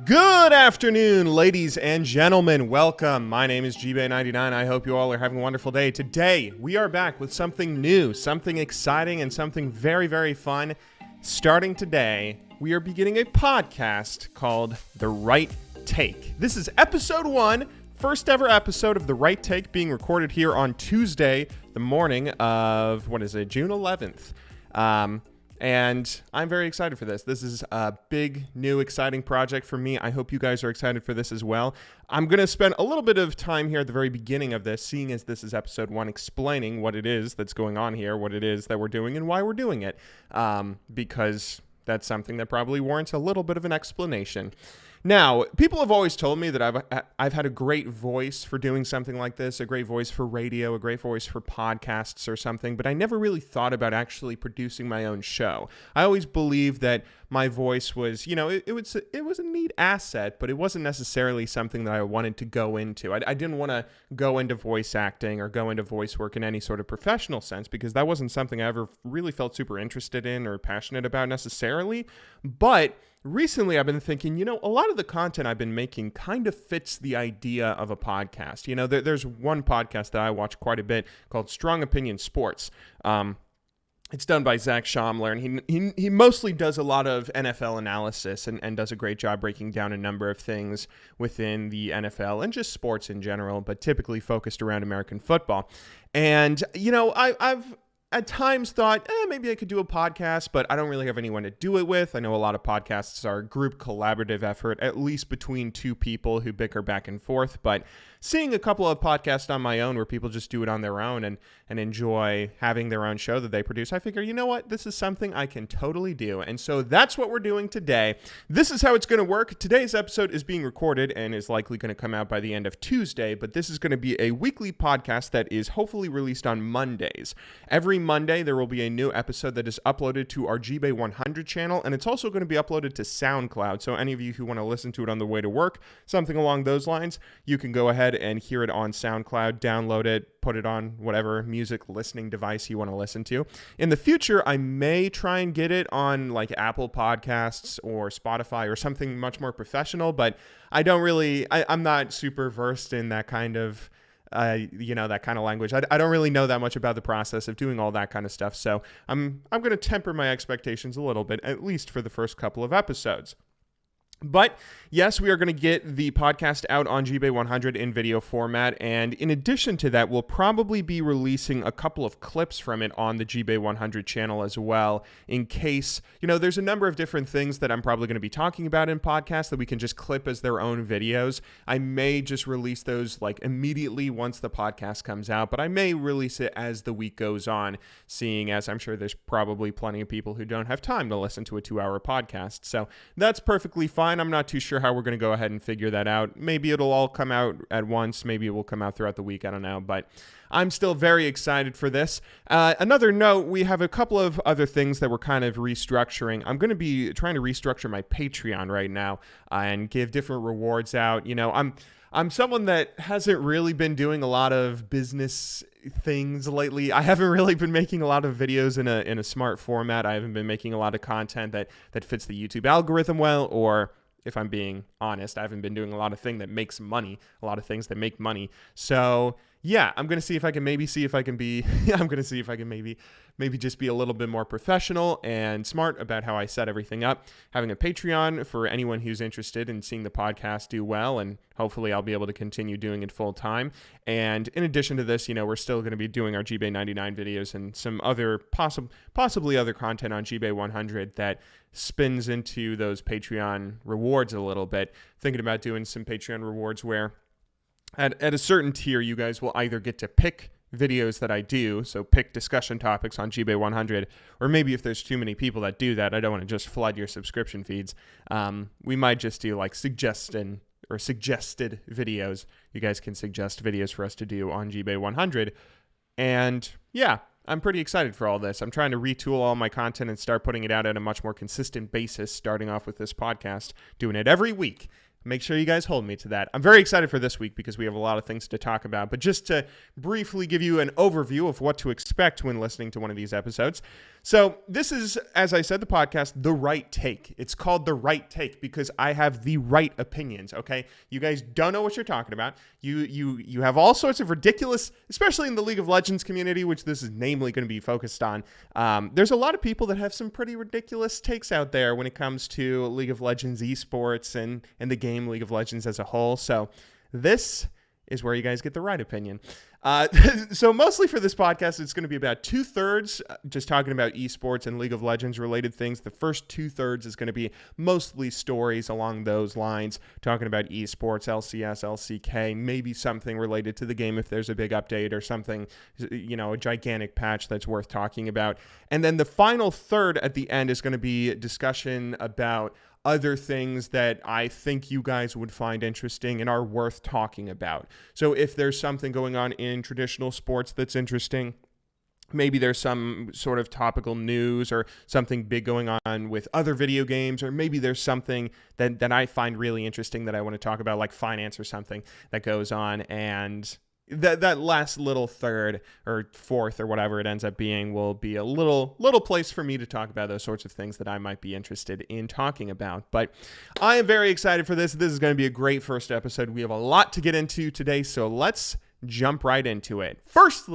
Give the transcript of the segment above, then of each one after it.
Good afternoon, ladies and gentlemen. Welcome. My name is GBay99. I hope you all are having a wonderful day. Today, we are back with something new, something exciting, and something very, very fun. Starting today, we are beginning a podcast called The Right Take. This is episode 1, first ever episode of The Right Take, being recorded here on Tuesday, the morning of, June 11th. And I'm very excited for this. This is a big, new, exciting project for me. I hope you guys are excited for this as well. I'm going to spend a little bit of time here at the very beginning of this, seeing as this is episode 1, explaining what it is that's going on here, what it is that we're doing, and why we're doing it, because that's something that probably warrants a little bit of an explanation. Now, people have always told me that I've had a great voice for doing something like this, a great voice for radio, a great voice for podcasts or something, but I never really thought about actually producing my own show. I always believed that my voice was, it was a neat asset, but it wasn't necessarily something that I wanted to go into. I didn't want to go into voice acting or go into voice work in any sort of professional sense, because that wasn't something I ever really felt super interested in or passionate about necessarily. But recently, I've been thinking, a lot of the content I've been making kind of fits the idea of a podcast. There's one podcast that I watch quite a bit called Strong Opinion Sports. It's done by Zach Schaumler, and he mostly does a lot of NFL analysis and does a great job breaking down a number of things within the NFL and just sports in general, but typically focused around American football. And, I've at times thought, maybe I could do a podcast, but I don't really have anyone to do it with. I know a lot of podcasts are a group collaborative effort, at least between two people who bicker back and forth. But seeing a couple of podcasts on my own where people just do it on their own and enjoy having their own show that they produce, I figure, this is something I can totally do. And so that's what we're doing today. This is how it's going to work. Today's episode is being recorded and is likely going to come out by the end of Tuesday, but this is going to be a weekly podcast that is hopefully released on Mondays. Every Monday, there will be a new episode that is uploaded to our GBay100 channel, and it's also going to be uploaded to SoundCloud. So any of you who want to listen to it on the way to work, something along those lines, you can go ahead and hear it on SoundCloud, download it, put it on whatever music listening device you want to listen to. In the future, I may try and get it on like Apple Podcasts or Spotify or something much more professional, but I'm not super versed in that kind of that kind of language. I don't really know that much about the process of doing all that kind of stuff. So I'm going to temper my expectations a little bit, at least for the first couple of episodes. But yes, we are going to get the podcast out on GBay100 in video format, and in addition to that, we'll probably be releasing a couple of clips from it on the GBay100 channel as well, in case, there's a number of different things that I'm probably going to be talking about in podcasts that we can just clip as their own videos. I may just release those like immediately once the podcast comes out, but I may release it as the week goes on, seeing as I'm sure there's probably plenty of people who don't have time to listen to a 2-hour podcast. So that's perfectly fine. I'm not too sure how we're going to go ahead and figure that out. Maybe it'll all come out at once. Maybe it will come out throughout the week. I don't know, but I'm still very excited for this. Another note, we have a couple of other things that we're kind of restructuring. I'm going to be trying to restructure my Patreon right now and give different rewards out. I'm someone that hasn't really been doing a lot of business things lately. I haven't really been making a lot of videos in a smart format. I haven't been making a lot of content that fits the YouTube algorithm well, or if I'm being honest, I haven't been doing a lot of things that makes money, a lot of things that make money. So yeah, I'm going to see if I can maybe just be a little bit more professional and smart about how I set everything up. Having a Patreon for anyone who's interested in seeing the podcast do well, and hopefully I'll be able to continue doing it full time. And in addition to this, we're still going to be doing our GBay99 videos and some other possibly other content on GBay100 that spins into those Patreon rewards a little bit. Thinking about doing some Patreon rewards where at a certain tier, you guys will either get to pick videos that I do, so pick discussion topics on GBay100, or maybe if there's too many people that do that, I don't want to just flood your subscription feeds. We might just do like suggested videos. You guys can suggest videos for us to do on GBay100. And yeah, I'm pretty excited for all this. I'm trying to retool all my content and start putting it out at a much more consistent basis, starting off with this podcast, doing it every week. Make sure you guys hold me to that. I'm very excited for this week because we have a lot of things to talk about. But just to briefly give you an overview of what to expect when listening to one of these episodes. So this is, as I said, the podcast, The Right Take. It's called The Right Take because I have the right opinions, okay? You guys don't know what you're talking about. You have all sorts of ridiculous, especially in the League of Legends community, which this is namely going to be focused on. There's a lot of people that have some pretty ridiculous takes out there when it comes to League of Legends esports and the game League of Legends as a whole. So this is where you guys get the right opinion. So mostly for this podcast, it's going to be about 2/3 just talking about esports and League of Legends related things. The first 2/3 is going to be mostly stories along those lines, talking about esports, LCS, LCK, maybe something related to the game if there's a big update or something, a gigantic patch that's worth talking about. And then the final third at the end is going to be discussion about other things that I think you guys would find interesting and are worth talking about. So if there's something going on in traditional sports that's interesting, maybe there's some sort of topical news or something big going on with other video games, or maybe there's something that I find really interesting that I want to talk about, like finance or something that goes on, and that last little third or fourth or whatever it ends up being will be a little place for me to talk about those sorts of things that I might be interested in talking about. But I am very excited for this. This is going to be a great first episode. We have a lot to get into today, so let's jump right into it. First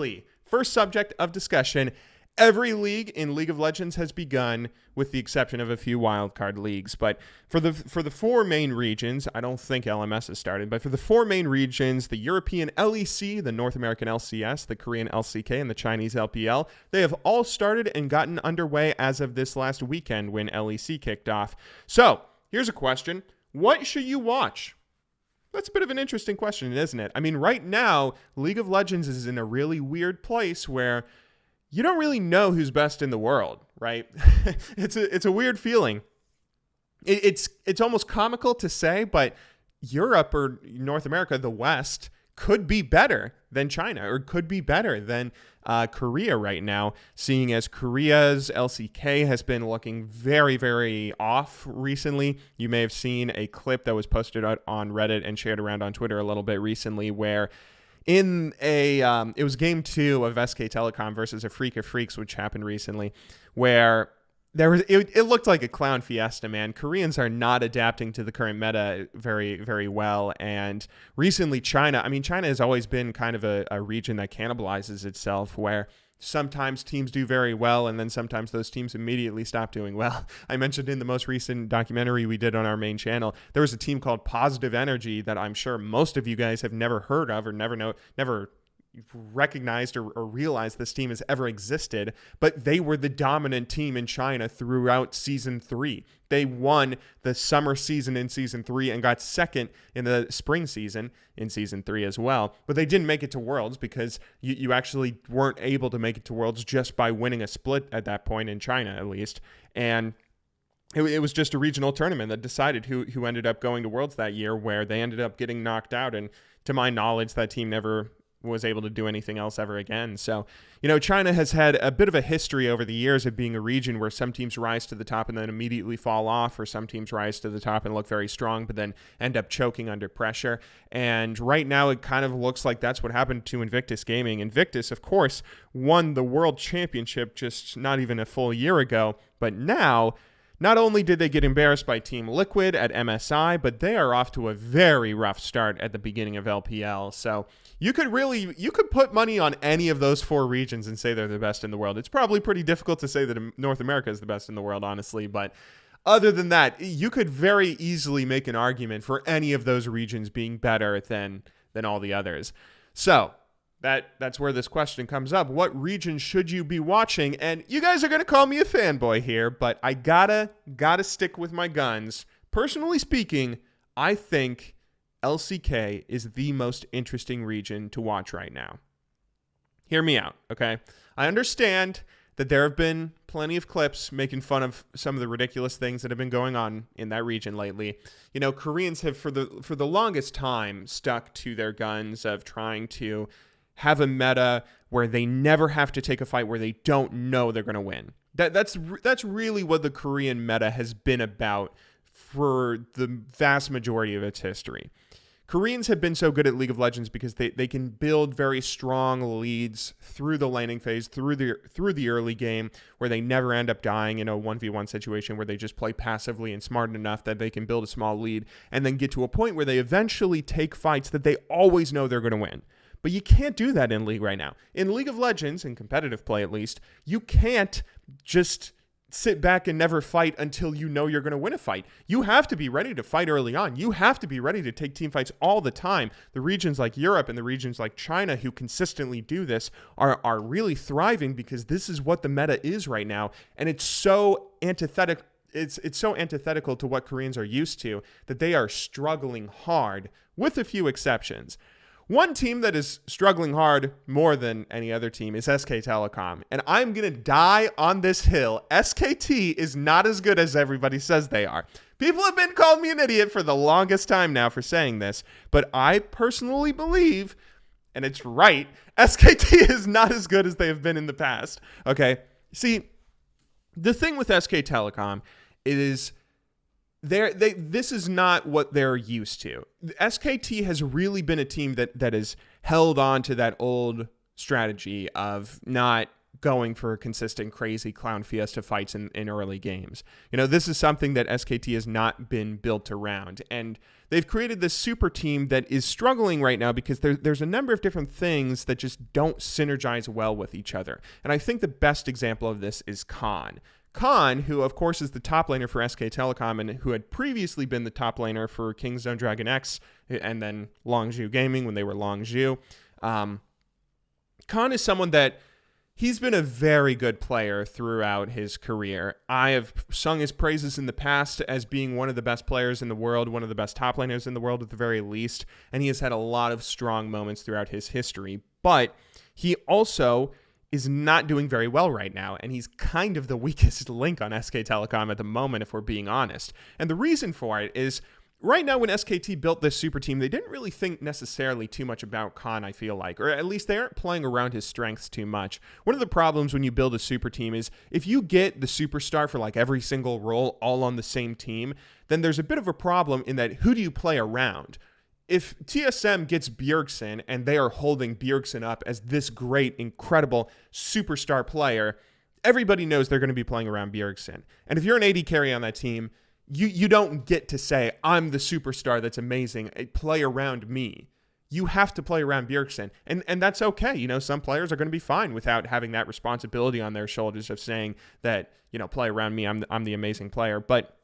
subject of discussion. Every league in League of Legends has begun, with the exception of a few wildcard leagues. But for the four main regions, I don't think LMS has started, but for the four main regions, the European LEC, the North American LCS, the Korean LCK, and the Chinese LPL, they have all started and gotten underway as of this last weekend when LEC kicked off. So here's a question. What should you watch? That's a bit of an interesting question, isn't it? I mean, right now, League of Legends is in a really weird place where you don't really know who's best in the world, right? It's a weird feeling. It's almost comical to say, but Europe or North America, the West, could be better than China or could be better than Korea right now, seeing as Korea's LCK has been looking very, very off recently. You may have seen a clip that was posted out on Reddit and shared around on Twitter a little bit recently where it was game 2 of SK Telecom versus a Freak of Freaks, which happened recently, where it looked like a clown fiesta, man. Koreans are not adapting to the current meta very, very well. And recently China has always been kind of a region that cannibalizes itself, where sometimes teams do very well, and then sometimes those teams immediately stop doing well. I mentioned in the most recent documentary we did on our main channel, there was a team called Positive Energy that I'm sure most of you guys have never heard of or never recognized or realized this team has ever existed, but they were the dominant team in China throughout Season 3. They won the summer season in Season 3 and got second in the spring season in Season 3 as well, but they didn't make it to Worlds because you actually weren't able to make it to Worlds just by winning a split at that point, in China at least, and it was just a regional tournament that decided who ended up going to Worlds that year, where they ended up getting knocked out, and to my knowledge, that team never was able to do anything else ever again. So, China has had a bit of a history over the years of being a region where some teams rise to the top and then immediately fall off, or some teams rise to the top and look very strong, but then end up choking under pressure. And right now it kind of looks like that's what happened to Invictus Gaming. Invictus, of course, won the World Championship just not even a full year ago, but now, not only did they get embarrassed by Team Liquid at MSI, but they are off to a very rough start at the beginning of LPL. So you could put money on any of those four regions and say they're the best in the world. It's probably pretty difficult to say that North America is the best in the world, honestly, but other than that, you could very easily make an argument for any of those regions being better than all the others. So that's where this question comes up. What region should you be watching? And you guys are going to call me a fanboy here, but I gotta stick with my guns. Personally speaking, I think LCK is the most interesting region to watch right now. Hear me out, okay? I understand that there have been plenty of clips making fun of some of the ridiculous things that have been going on in that region lately. Koreans have for the longest time stuck to their guns of trying to have a meta where they never have to take a fight where they don't know they're going to win. That's really what the Korean meta has been about for the vast majority of its history. Koreans have been so good at League of Legends because they can build very strong leads through the laning phase, through the early game, where they never end up dying in a 1v1 situation where they just play passively and smart enough that they can build a small lead and then get to a point where they eventually take fights that they always know they're going to win. But you can't do that in League right now. In League of Legends, in competitive play at least, you can't just sit back and never fight until you know you're going to win a fight. You have to be ready to fight early on. You have to be ready to take team fights all the time. The regions like Europe and the regions like China who consistently do this are really thriving because this is what the meta is right now. And it's so antithetical. It's so antithetical to what Koreans are used to that they are struggling hard with a few exceptions. One team that is struggling hard more than any other team is SK Telecom. And I'm going to die on this hill. SKT is not as good as everybody says they are. People have been calling me an idiot for the longest time now for saying this. But I personally believe, and it's right, SKT is not as good as they have been in the past. Okay? See, the thing with SK Telecom is this is not what they're used to. SKT has really been a team that has held on to that old strategy of not going for consistent, crazy clown fiesta fights in early games. You know, this is something that SKT has not been built around. And they've created this super team that is struggling right now because there's a number of different things that just don't synergize well with each other. And I think the best example of this is Khan. Khan, who of course is the top laner for SK Telecom and who had previously been the top laner for King's Zone Dragon X and then Longzhu Gaming when they were Longzhu. Khan is someone that he's been a very good player throughout his career. I have sung his praises in the past as being one of the best players in the world, one of the best top laners in the world at the very least, and he has had a lot of strong moments throughout his history. But he also is not doing very well right now, and he's kind of the weakest link on SK Telecom at the moment, if we're being honest. And the reason for it is, right now when SKT built this super team, they didn't really think necessarily too much about Khan, I feel like, or at least they aren't playing around his strengths too much. One of the problems when you build a super team is if you get the superstar for like every single role all on the same team, then there's a bit of a problem in that who do you play around? If TSM gets Bjergsen and they are holding Bjergsen up as this great, incredible superstar player, everybody knows they're going to be playing around Bjergsen. And if you're an AD carry on that team, you don't get to say, I'm the superstar that's amazing, play around me. You have to play around Bjergsen. And that's okay. You know, some players are going to be fine without having that responsibility on their shoulders of saying that, you know, play around me, I'm the amazing player. But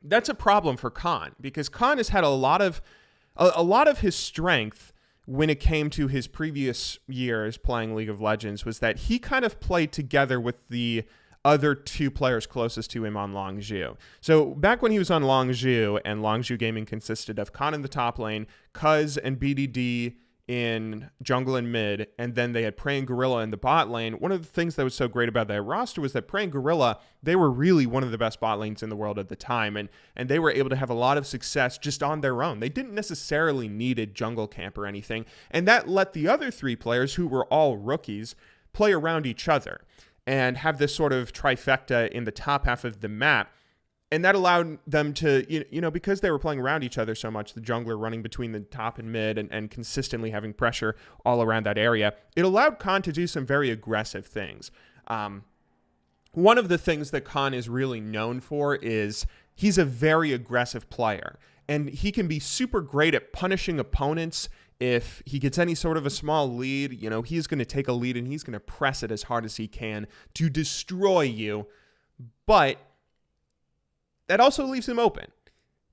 that's a problem for Khan because Khan has had a lot of his strength when it came to his previous years playing League of Legends was that he kind of played together with the other two players closest to him on Longzhu. So back when he was on Longzhu, and Longzhu Gaming consisted of Khan in the top lane, Cuz and BDD in jungle and mid, and then they had Prey and Gorilla in the bot lane. One of the things that was so great about that roster was that Prey and Gorilla, they were really one of the best bot lanes in the world at the time, and they were able to have a lot of success just on their own. They didn't necessarily need a jungle camp or anything, and that let the other three players, who were all rookies, play around each other and have this sort of trifecta in the top half of the map. And that allowed them to, you know, because they were playing around each other so much, the jungler running between the top and mid and consistently having pressure all around that area, it allowed Khan to do some very aggressive things. One of the things that Khan is really known for is he's a very aggressive player. And he can be super great at punishing opponents. If he gets any sort of a small lead, you know, he's going to take a lead and he's going to press it as hard as he can to destroy you. But that also leaves him open.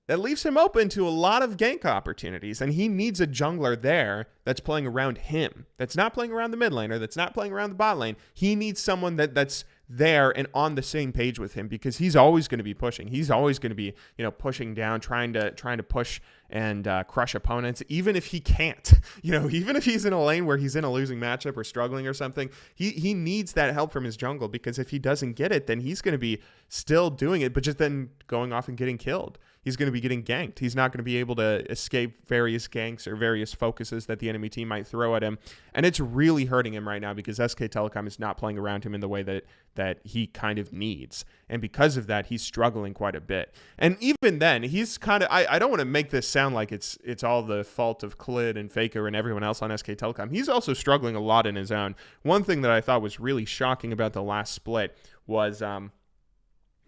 That leaves him open to a lot of gank opportunities, and he needs a jungler there that's playing around him, that's not playing around the mid laner, that's not playing around the bot lane. He needs someone that's there and on the same page with him because he's always going to be pushing. He's always going to be, you know, pushing down, trying to push and crush opponents, even if he can't. You know, even if he's in a lane where he's in a losing matchup or struggling or something, he needs that help from his jungle because if he doesn't get it, then he's going to be still doing it, but just then going off and getting killed. He's going to be getting ganked. He's not going to be able to escape various ganks or various focuses that the enemy team might throw at him. And it's really hurting him right now because SK Telecom is not playing around him in the way that he kind of needs. And because of that, he's struggling quite a bit. And even then, he's kind of, I don't want to make this sound like it's all the fault of Klid and Faker and everyone else on SK Telecom. He's also struggling a lot in his own. One thing that I thought was really shocking about the last split was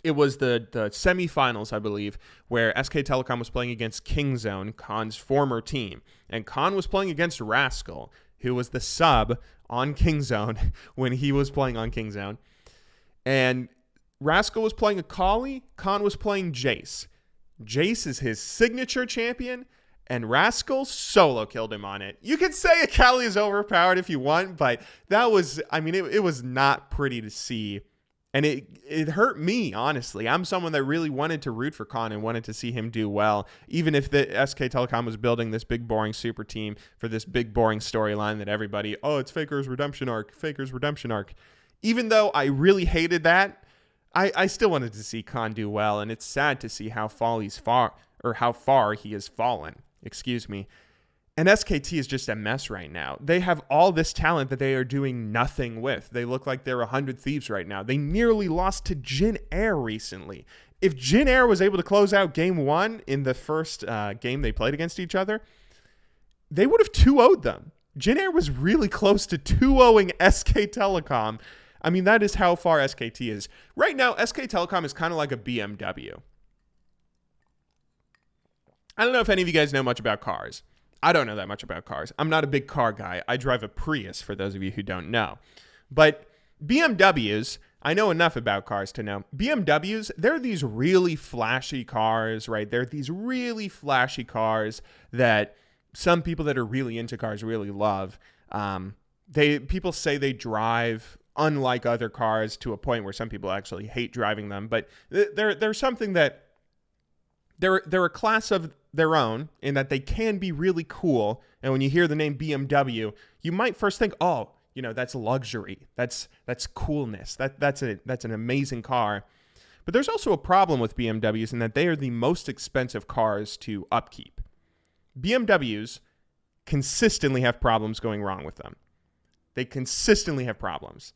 it was the semifinals, I believe, where SK Telecom was playing against Kingzone, Khan's former team. And Khan was playing against Rascal, who was the sub on Kingzone when he was playing on Kingzone. And Rascal was playing Akali, Khan was playing Jace. Jace is his signature champion, and Rascal solo killed him on it. You could say Akali is overpowered if you want, but that was, I mean, it was not pretty to see. And it hurt me, honestly. I'm someone that really wanted to root for Khan and wanted to see him do well, even if the SK Telecom was building this big, boring super team for this big, boring storyline that everybody, oh, it's Faker's redemption arc, Faker's redemption arc. Even though I really hated that, I still wanted to see Khan do well, and it's sad to see how far he has fallen. Excuse me. And SKT is just a mess right now. They have all this talent that they are doing nothing with. They look like they're 100 Thieves right now. They nearly lost to Jin Air recently. If Jin Air was able to close out game 1 in the first game they played against each other, they would have 2-0'd them. Jin Air was really close to 2-0ing SK Telecom. I mean, that is how far SKT is. Right now, SK Telecom is kind of like a BMW. I don't know if any of you guys know much about cars. I don't know that much about cars. I'm not a big car guy. I drive a Prius, for those of you who don't know. But BMWs, I know enough about cars to know. BMWs, they're these really flashy cars, right? They're these really flashy cars that some people that are really into cars really love. People say they drive unlike other cars to a point where some people actually hate driving them. But they're something that they're a class of their own in that they can be really cool. And when you hear the name BMW, you might first think, oh, you know, that's luxury. That's coolness. That's an amazing car. But there's also a problem with BMWs in that they are the most expensive cars to upkeep. BMWs consistently have problems going wrong with them. They consistently have problems.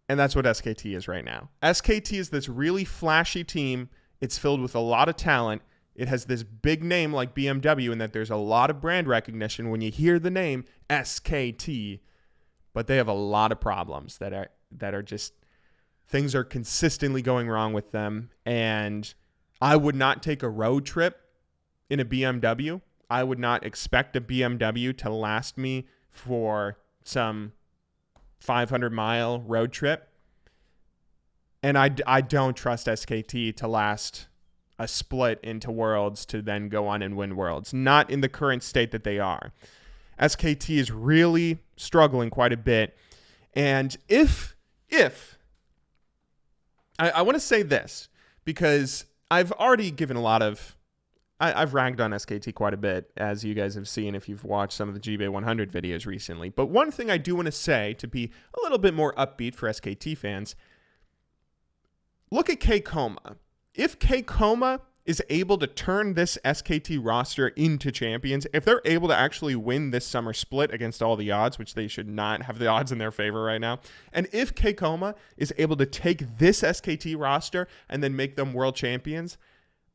And that's what SKT is right now. SKT is this really flashy team. It's filled with a lot of talent. It has this big name like BMW in that there's a lot of brand recognition when you hear the name SKT, but they have a lot of problems that are just, things are consistently going wrong with them. And I would not take a road trip in a BMW. I would not expect a BMW to last me for some 500-mile road trip. And I don't trust SKT to last a split into Worlds to then go on and win Worlds. Not in the current state that they are. SKT is really struggling quite a bit. And if I want to say this, because I've already given a lot of, I've ragged on SKT quite a bit, as you guys have seen if you've watched some of the GB 100 videos recently. But one thing I do want to say to be a little bit more upbeat for SKT fans, look at K-Coma. If K-Coma is able to turn this SKT roster into champions, if they're able to actually win this summer split against all the odds, which they should not have the odds in their favor right now, and if K-Coma is able to take this SKT roster and then make them world champions,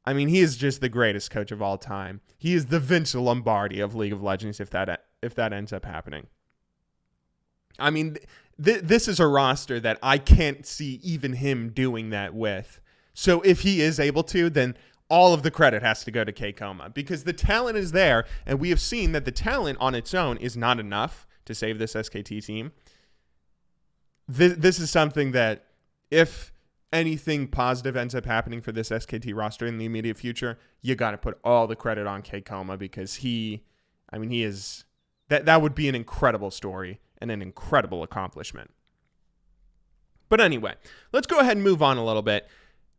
I mean, he is just the greatest coach of all time. He is the Vince Lombardi of League of Legends if that ends up happening. I mean, this is a roster that I can't see even him doing that with. So if he is able to, then all of the credit has to go to K-Coma because the talent is there, and we have seen that the talent on its own is not enough to save this SKT team. This is something that if anything positive ends up happening for this SKT roster in the immediate future, you got to put all the credit on K-Coma because he is, that would be an incredible story and an incredible accomplishment. But anyway, let's go ahead and move on a little bit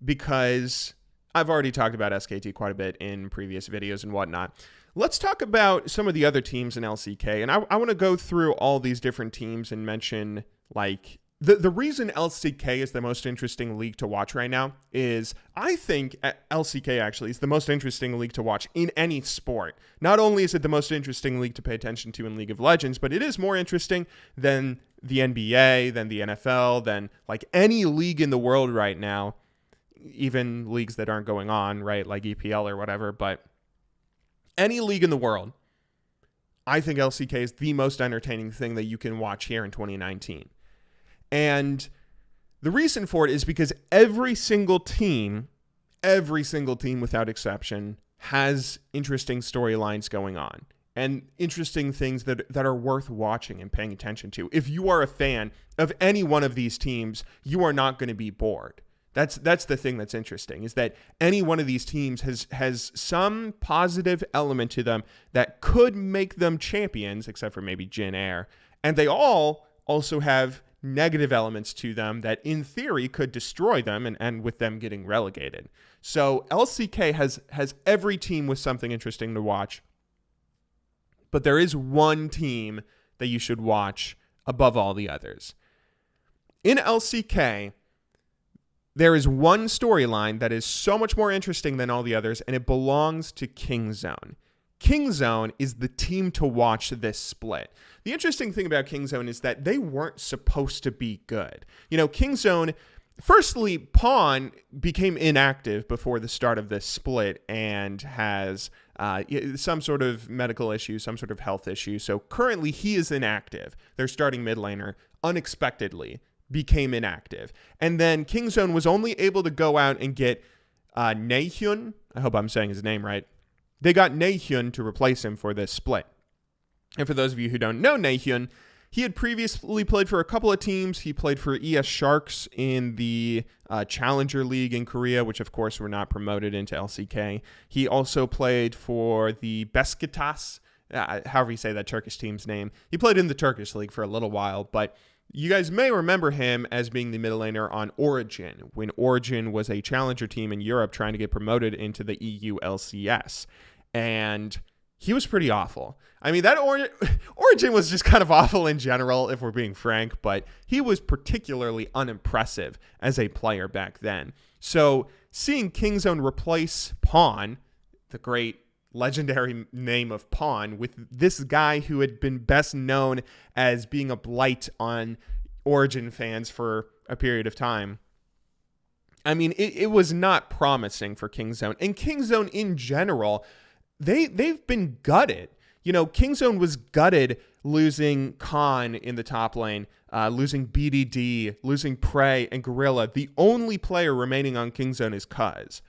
because I've already talked about SKT quite a bit in previous videos and whatnot. Let's talk about some of the other teams in LCK. And I want to go through all these different teams and mention like The reason LCK is the most interesting league to watch right now is I think LCK actually is the most interesting league to watch in any sport. Not only is it the most interesting league to pay attention to in League of Legends, but it is more interesting than the NBA, than the NFL, than like any league in the world right now, even leagues that aren't going on, right, like EPL or whatever, but any league in the world. I think LCK is the most entertaining thing that you can watch here in 2019. And the reason for it is because every single team without exception, has interesting storylines going on and interesting things that are worth watching and paying attention to. If you are a fan of any one of these teams, you are not going to be bored. That's the thing that's interesting, is that any one of these teams has some positive element to them that could make them champions, except for maybe Jin Air. And they all also have negative elements to them that in theory could destroy them and with them getting relegated. So LCK has every team with something interesting to watch. But there is one team that you should watch above all the others. In LCK, there is one storyline that is so much more interesting than all the others, and it belongs to Kingzone. Kingzone is the team to watch this split. The interesting thing about Kingzone is that they weren't supposed to be good. You know, Kingzone, firstly, Pawn became inactive before the start of this split and has some sort of medical issue, some sort of health issue. So currently he is inactive. Their starting mid laner unexpectedly became inactive. And then Kingzone was only able to go out and get Naehyun. I hope I'm saying his name right. They got Naehyun to replace him for this split. And for those of you who don't know Naehyun, he had previously played for a couple of teams. He played for ES Sharks in the Challenger League in Korea, which of course were not promoted into LCK. He also played for the Beşiktaş, however you say that Turkish team's name. He played in the Turkish League for a little while, but you guys may remember him as being the middle laner on Origin, when Origin was a challenger team in Europe trying to get promoted into the EU LCS. And he was pretty awful. I mean, that Origin was just kind of awful in general, if we're being frank, but he was particularly unimpressive as a player back then. So seeing Kingzone replace Pawn, the great legendary name of Pawn, with this guy who had been best known as being a blight on Origin fans for a period of time, I mean, it was not promising for Kingzone. And Kingzone in general, they've been gutted. You know, Kingzone was gutted losing Khan in the top lane, losing BDD, losing Prey and Gorilla. The only player remaining on Kingzone is Cuz.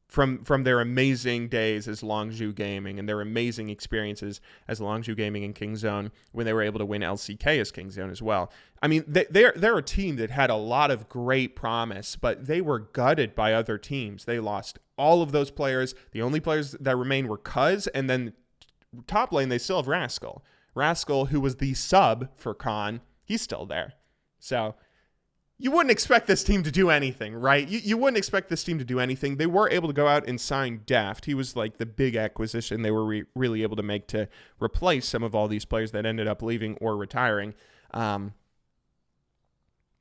From their amazing days as Longzhu Gaming and their amazing experiences as Longzhu Gaming and Kingzone when they were able to win LCK as Kingzone as well. I mean, they're a team that had a lot of great promise, but they were gutted by other teams. They lost all of those players. The only players that remained were Cuz, and then top lane, they still have Rascal. Rascal, who was the sub for Khan, he's still there. So you wouldn't expect this team to do anything, right? You wouldn't expect this team to do anything. They were able to go out and sign Deft. He was like the big acquisition they were really able to make to replace some of all these players that ended up leaving or retiring.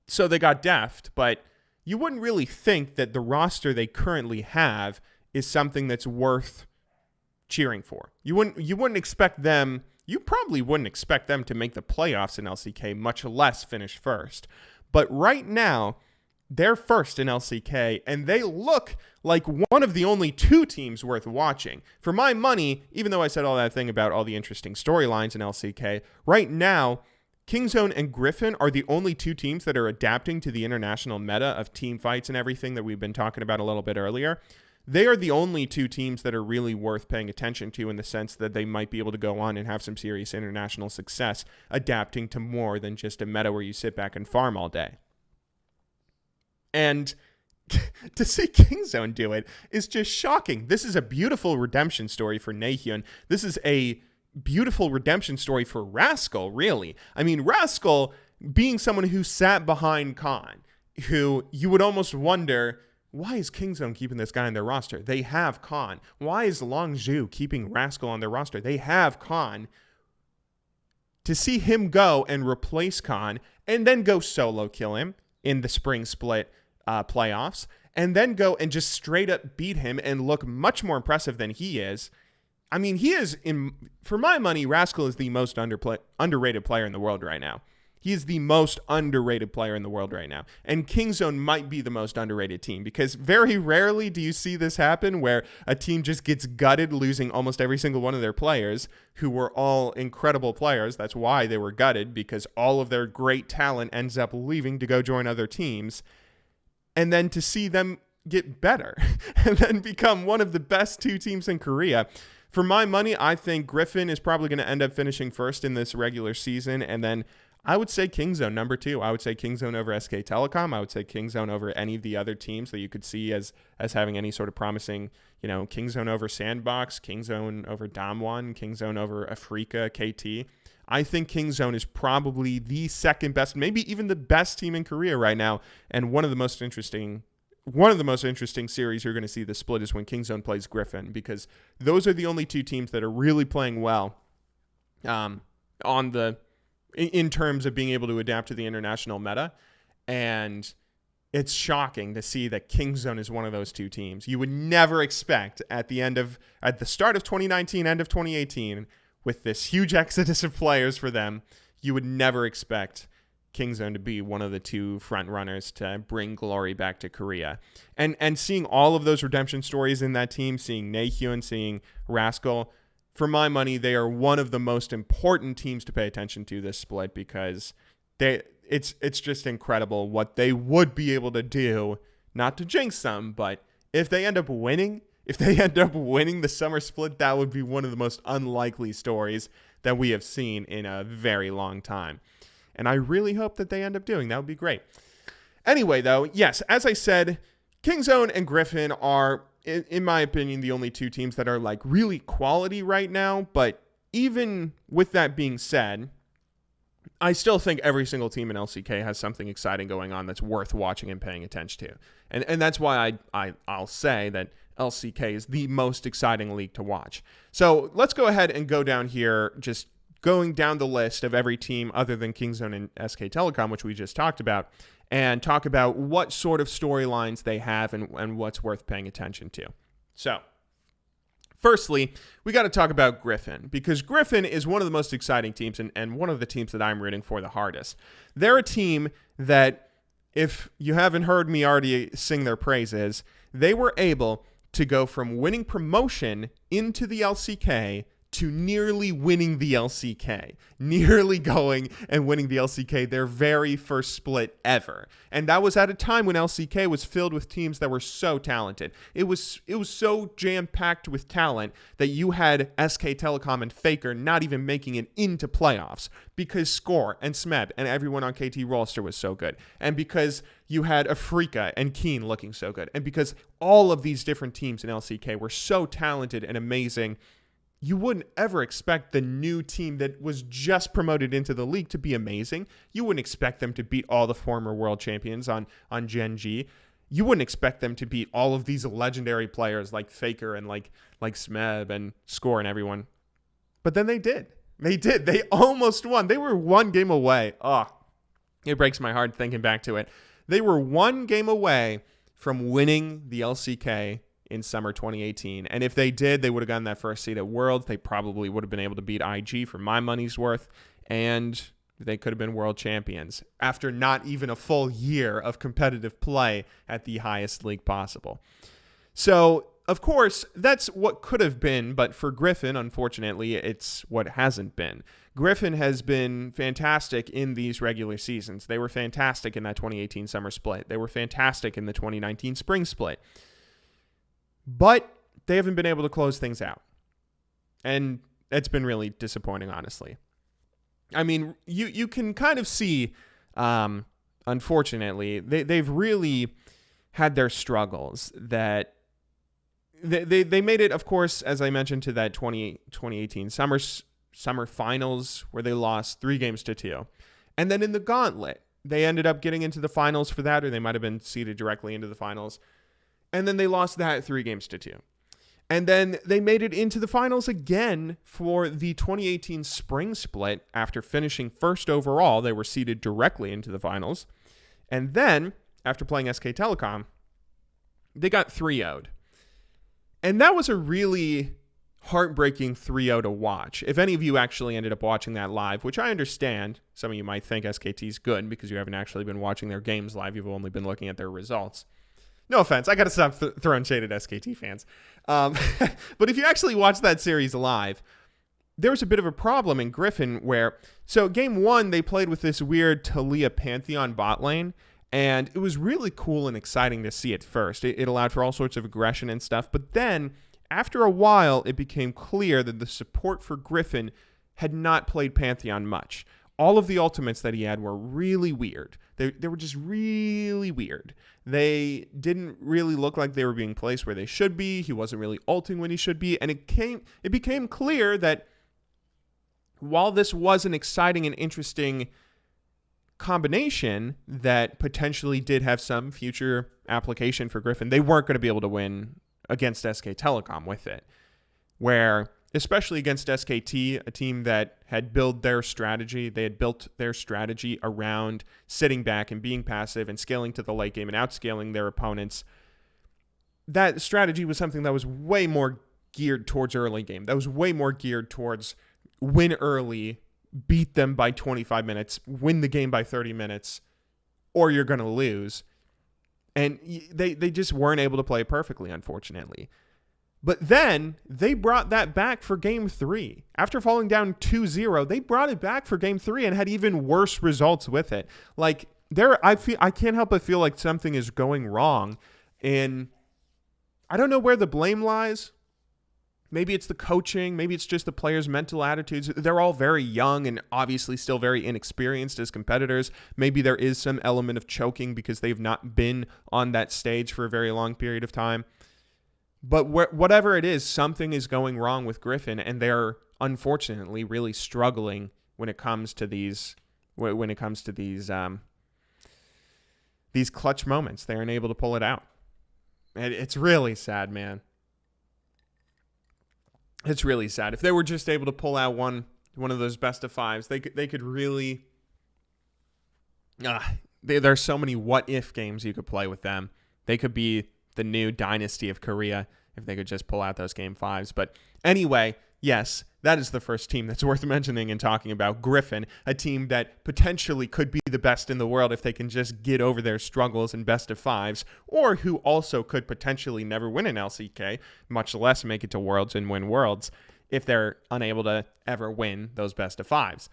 So they got Deft, but you wouldn't really think that the roster they currently have is something that's worth cheering for. You wouldn't expect them. You probably wouldn't expect them to make the playoffs in LCK, much less finish first. But right now, they're first in LCK, and they look like one of the only two teams worth watching. For my money, even though I said all that thing about all the interesting storylines in LCK, right now, Kingzone and Griffin are the only two teams that are adapting to the international meta of team fights and everything that we've been talking about a little bit earlier. They are the only two teams that are really worth paying attention to in the sense that they might be able to go on and have some serious international success adapting to more than just a meta where you sit back and farm all day. And to see Kingzone do it is just shocking. This is a beautiful redemption story for Naehyun. This is a beautiful redemption story for Rascal, really. I mean, Rascal being someone who sat behind Khan, who you would almost wonder, why is Kingzone keeping this guy on their roster? They have Khan. Why is Longzhu keeping Rascal on their roster? They have Khan. To see him go and replace Khan and then go solo kill him in the spring split playoffs, and then go and just straight up beat him and look much more impressive than he is. I mean, for my money, Rascal is the most underrated player in the world right now. He is the most underrated player in the world right now. And Kingzone might be the most underrated team, because very rarely do you see this happen where a team just gets gutted, losing almost every single one of their players who were all incredible players. That's why they were gutted, because all of their great talent ends up leaving to go join other teams. And then to see them get better and then become one of the best 2 teams in Korea. For my money, I think Griffin is probably going to end up finishing first in this regular season, and then I would say Kingzone number 2. I would say Kingzone over SK Telecom. I would say Kingzone over any of the other teams that you could see as having any sort of promising, Kingzone over Sandbox, Kingzone over Damwon, Kingzone over Afrika, KT. I think Kingzone is probably the second best, maybe even the best team in Korea right now, and one of the most interesting series you're going to see this split is when Kingzone plays Griffin, because those are the only 2 teams that are really playing well in terms of being able to adapt to the international meta. And it's shocking to see that Kingzone is one of those 2 teams. You would never expect at the start of 2019, end of 2018, with this huge exodus of players for them, you would never expect Kingzone to be one of the 2 front runners to bring glory back to Korea. And seeing all of those redemption stories in that team, seeing Naehyun, seeing Rascal, for my money, they are one of the most important teams to pay attention to this split, because it's just incredible what they would be able to do, not to jinx them, but if they end up winning the summer split, that would be one of the most unlikely stories that we have seen in a very long time. And I really hope that they end up doing. That would be great. Anyway, though, yes, as I said, Kingzone and Griffin are, in my opinion, the only 2 teams that are like really quality right now. But even with that being said, I still think every single team in LCK has something exciting going on that's worth watching and paying attention to. And that's why I'll say that LCK is the most exciting league to watch. So let's go ahead and go down here, just going down the list of every team other than Kingzone and SK Telecom, which we just talked about, and talk about what sort of storylines they have and what's worth paying attention to. So, firstly, we got to talk about Griffin, because Griffin is one of the most exciting teams and one of the teams that I'm rooting for the hardest. They're a team that, if you haven't heard me already sing their praises, they were able to go from winning promotion into the LCK to nearly winning the LCK, nearly going and winning the LCK, their very first split ever. And that was at a time when LCK was filled with teams that were so talented. It was so jam-packed with talent that you had SK Telecom and Faker not even making it into playoffs, because Score and Smeb and everyone on KT roster was so good, and because you had Afrika and Keen looking so good, and because all of these different teams in LCK were so talented and amazing. You wouldn't ever expect the new team that was just promoted into the league to be amazing. You wouldn't expect them to beat all the former world champions on Gen G. You wouldn't expect them to beat all of these legendary players like Faker and like Smeb and Score and everyone. But then they did. They almost won. They were 1 game away. Oh, it breaks my heart thinking back to it. They were 1 game away from winning the LCK in summer 2018. And if they did, they would have gotten that first seed at Worlds. They probably would have been able to beat IG for my money's worth. And they could have been world champions after not even a full year of competitive play at the highest league possible. So, of course, that's what could have been. But for Griffin, unfortunately, it's what hasn't been. Griffin has been fantastic in these regular seasons. They were fantastic in that 2018 summer split. They were fantastic in the 2019 spring split. But they haven't been able to close things out. And it's been really disappointing, honestly. I mean, you can kind of see, unfortunately, they've really had their struggles. That they made it, of course, as I mentioned, to that 2018 summer finals where they lost 3-2. And then in the gauntlet, they ended up getting into the finals for that, or they might have been seeded directly into the finals. And then they lost that 3-2. And then they made it into the finals again for the 2018 spring split. After finishing first overall, they were seeded directly into the finals. And then, after playing SK Telecom, they got 3-0'd. And that was a really heartbreaking 3-0 to watch. If any of you actually ended up watching that live, which I understand, some of you might think SKT's good because you haven't actually been watching their games live. You've only been looking at their results. No offense. I got to stop throwing shade at SKT fans. But if you actually watch that series live, there was a bit of a problem in Griffin where, so game 1, they played with this weird Taliyah Pantheon bot lane, and it was really cool and exciting to see at first. It allowed for all sorts of aggression and stuff, but then after a while, it became clear that the support for Griffin had not played Pantheon much. All of the ultimates that he had were really weird. They were just really weird. They didn't really look like they were being placed where they should be. He wasn't really ulting when he should be. And it became clear that while this was an exciting and interesting combination that potentially did have some future application for Griffin, they weren't going to be able to win against SK Telecom with it. Where, especially against SKT, a team that had built their strategy around sitting back and being passive and scaling to the late game and outscaling their opponents. That strategy was something that was way more geared towards early game. That was way more geared towards win early, beat them by 25 minutes, win the game by 30 minutes, or you're going to lose. And they just weren't able to play perfectly, unfortunately. But then they brought that back for game 3. After falling down 2-0, they brought it back for game 3 and had even worse results with it. Like, I can't help but feel like something is going wrong. And I don't know where the blame lies. Maybe it's the coaching. Maybe it's just the players' mental attitudes. They're all very young and obviously still very inexperienced as competitors. Maybe there is some element of choking because they've not been on that stage for a very long period of time. But whatever it is, something is going wrong with Griffin, and they're unfortunately really struggling when it comes to these clutch moments. They're unable to pull it out. And it's really sad, man. It's really sad. If they were just able to pull out one of those best of fives, they could really. There's so many what if games you could play with them. They could be the new dynasty of Korea if they could just pull out those game 5s. But anyway, yes, that is the first team that's worth mentioning and talking about. Griffin, a team that potentially could be the best in the world if they can just get over their struggles in best of 5s, or who also could potentially never win an LCK, much less make it to Worlds and win Worlds if they're unable to ever win those best of 5s.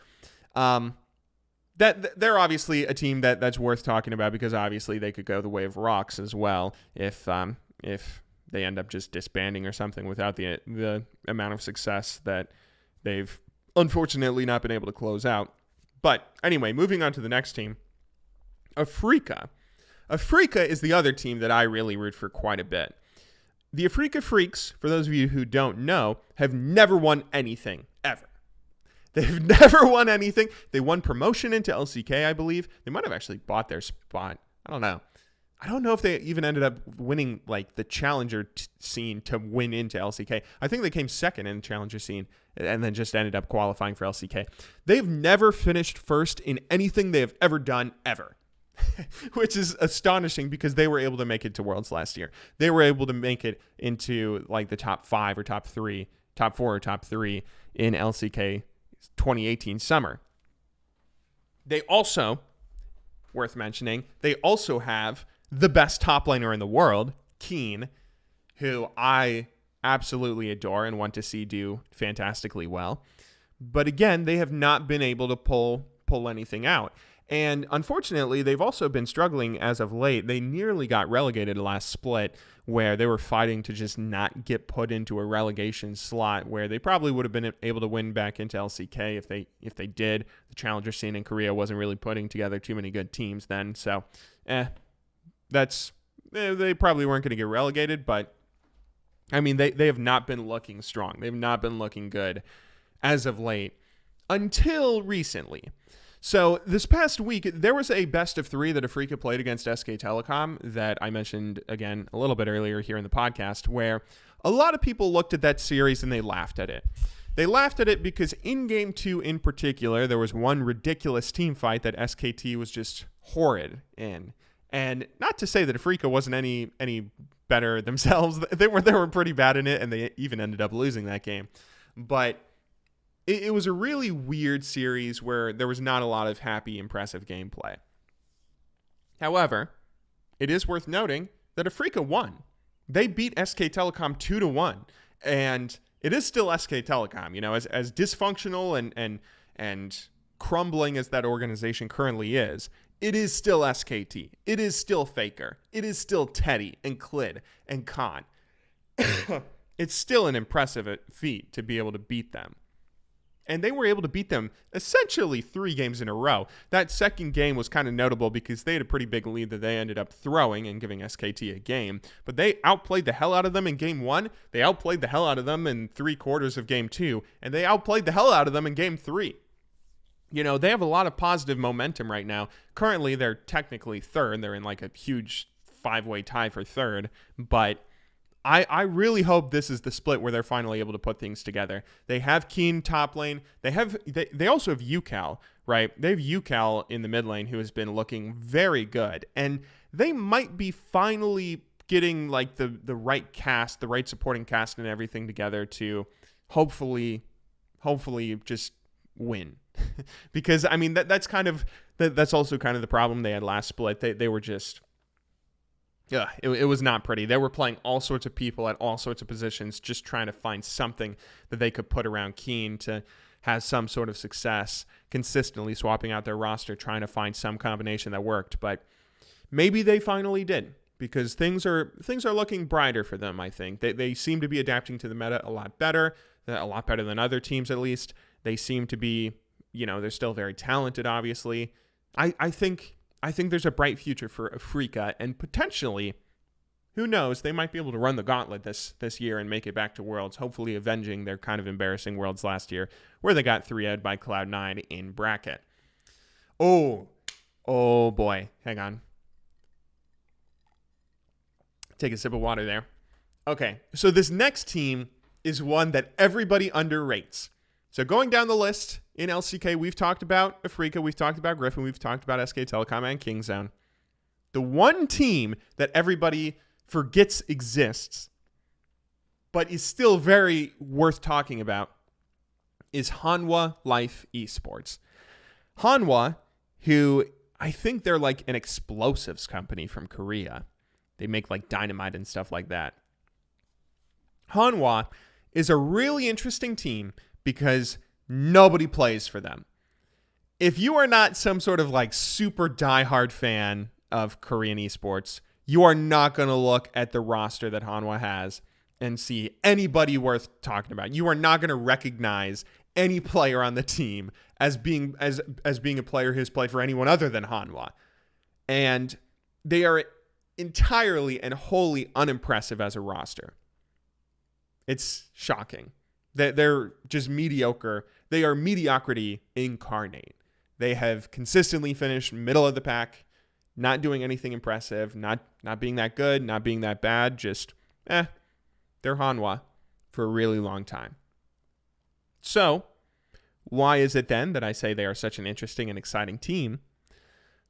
That they're obviously a team that's worth talking about because obviously they could go the way of Rocks as well if they end up just disbanding or something without the amount of success that they've unfortunately not been able to close out. But anyway, moving on to the next team, Afrika. Afrika is the other team that I really root for quite a bit. The Afrika Freaks, for those of you who don't know, have never won anything, ever. They've never won anything. They won promotion into LCK, I believe. They might have actually bought their spot. I don't know. I don't know if they even ended up winning like the challenger scene to win into LCK. I think they came second in the challenger scene and then just ended up qualifying for LCK. They've never finished first in anything they have ever done, ever. Which is astonishing because they were able to make it to Worlds last year. They were able to make it into like the top 5 or top 4 or top 3 in LCK 2018 summer. They also, worth mentioning, they also have the best top laner in the world, Keen, who I absolutely adore and want to see do fantastically well. But again, they have not been able to pull anything out. And unfortunately, they've also been struggling as of late. They nearly got relegated last split where they were fighting to just not get put into a relegation slot where they probably would have been able to win back into LCK if they did. The challenger scene in Korea wasn't really putting together too many good teams then. So, they probably weren't going to get relegated, but I mean, they have not been looking strong. They've not been looking good as of late until recently. So this past week, there was a best of 3 that Afrika played against SK Telecom that I mentioned, again, a little bit earlier here in the podcast, where A lot of people looked at that series and they laughed at it. They laughed at it because in Game 2 in particular, there was one ridiculous team fight that SKT was just horrid in. And not to say that Afrika wasn't any better themselves. They were pretty bad in it, and they even ended up losing that game. But it was a really weird series where there was not a lot of happy, impressive gameplay. However, it is worth noting that Afrika won. They beat SK Telecom 2-1, and it is still SK Telecom. You know, as dysfunctional and crumbling as that organization currently is, it is still SKT. It is still Faker. It is still Teddy and Klid and Khan. It's still an impressive feat to be able to beat them. And they were able to beat them essentially 3 games in a row. That second game was kind of notable because they had a pretty big lead that they ended up throwing and giving SKT a game. But they outplayed the hell out of them in Game 1. They outplayed the hell out of them in 3/4 of Game 2. And they outplayed the hell out of them in Game 3. You know, they have a lot of positive momentum right now. Currently, they're technically third. They're in like a huge 5-way tie for third. But I really hope this is the split where they're finally able to put things together. They have Keen top lane. They also have UCal, right? They have UCal in the mid lane who has been looking very good. And they might be finally getting like the right cast, the right supporting cast and everything together to hopefully just win. Because I mean that's also kind of the problem they had last split. They were just it was not pretty. They were playing all sorts of people at all sorts of positions, just trying to find something that they could put around Keen to have some sort of success, consistently swapping out their roster, trying to find some combination that worked. But maybe they finally did, because things are looking brighter for them, I think. They seem to be adapting to the meta a lot better than other teams at least. They seem to be, you know, they're still very talented, obviously. I think there's a bright future for Afrika, and potentially, who knows, they might be able to run the gauntlet this year and make it back to Worlds, hopefully avenging their kind of embarrassing Worlds last year, where they got 3-0'd by Cloud9 in bracket. Oh boy. Hang on. Take a sip of water there. Okay, so this next team is one that everybody underrates. So going down the list, in LCK, we've talked about Afrika, we've talked about Griffin, we've talked about SK Telecom and Kingzone. The one team that everybody forgets exists, but is still very worth talking about, is Hanwha Life Esports. Hanwha, who I think they're like an explosives company from Korea. They make like dynamite and stuff like that. Hanwha is a really interesting team because nobody plays for them. If you are not some sort of like super diehard fan of Korean esports, you are not going to look at the roster that Hanwha has and see anybody worth talking about. You are not going to recognize any player on the team as being a player who's played for anyone other than Hanwha. And they are entirely and wholly unimpressive as a roster. It's shocking. They're just mediocre. They are mediocrity incarnate. They have consistently finished middle of the pack, not doing anything impressive, not being that good, not being that bad, just, they're Hanwha for a really long time. So, why is it then that I say they are such an interesting and exciting team?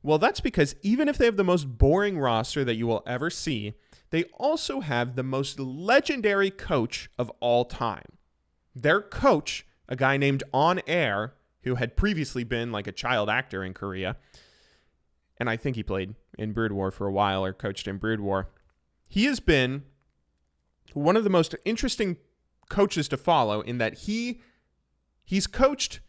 Well, that's because even if they have the most boring roster that you will ever see, they also have the most legendary coach of all time. Their coach, a guy named On Air, who had previously been like a child actor in Korea, and I think he played in Brood War for a while or coached in Brood War. He has been one of the most interesting coaches to follow in that he's coached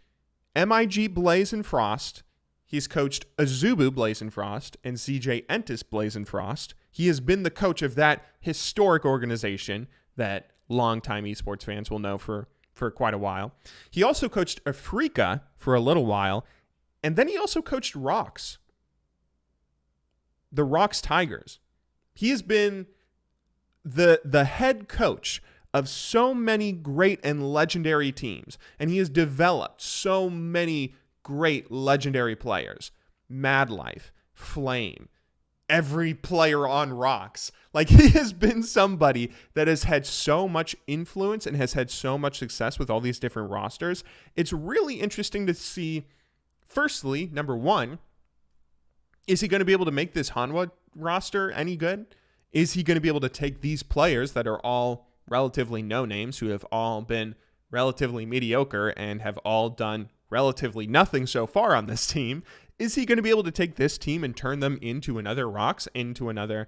MIG Blaze and Frost. He's coached Azubu Blaze and Frost and CJ Entis Blaze and Frost. He has been the coach of that historic organization that longtime esports fans will know for quite a while. He also coached Afrika for a little while, and then he also coached Rox, the Rox Tigers. He has been the head coach of so many great and legendary teams, and he has developed so many great legendary players. Mad Life, Flame, every player on rocks. Like, he has been somebody that has had so much influence and has had so much success with all these different rosters. It's really interesting to see, firstly, number one, is he going to be able to make this Hanwha roster any good? Is he going to be able to take these players that are all relatively no names, who have all been relatively mediocre and have all done relatively nothing so far on this team? Is he going to be able to take this team and turn them into another Rocks, into another,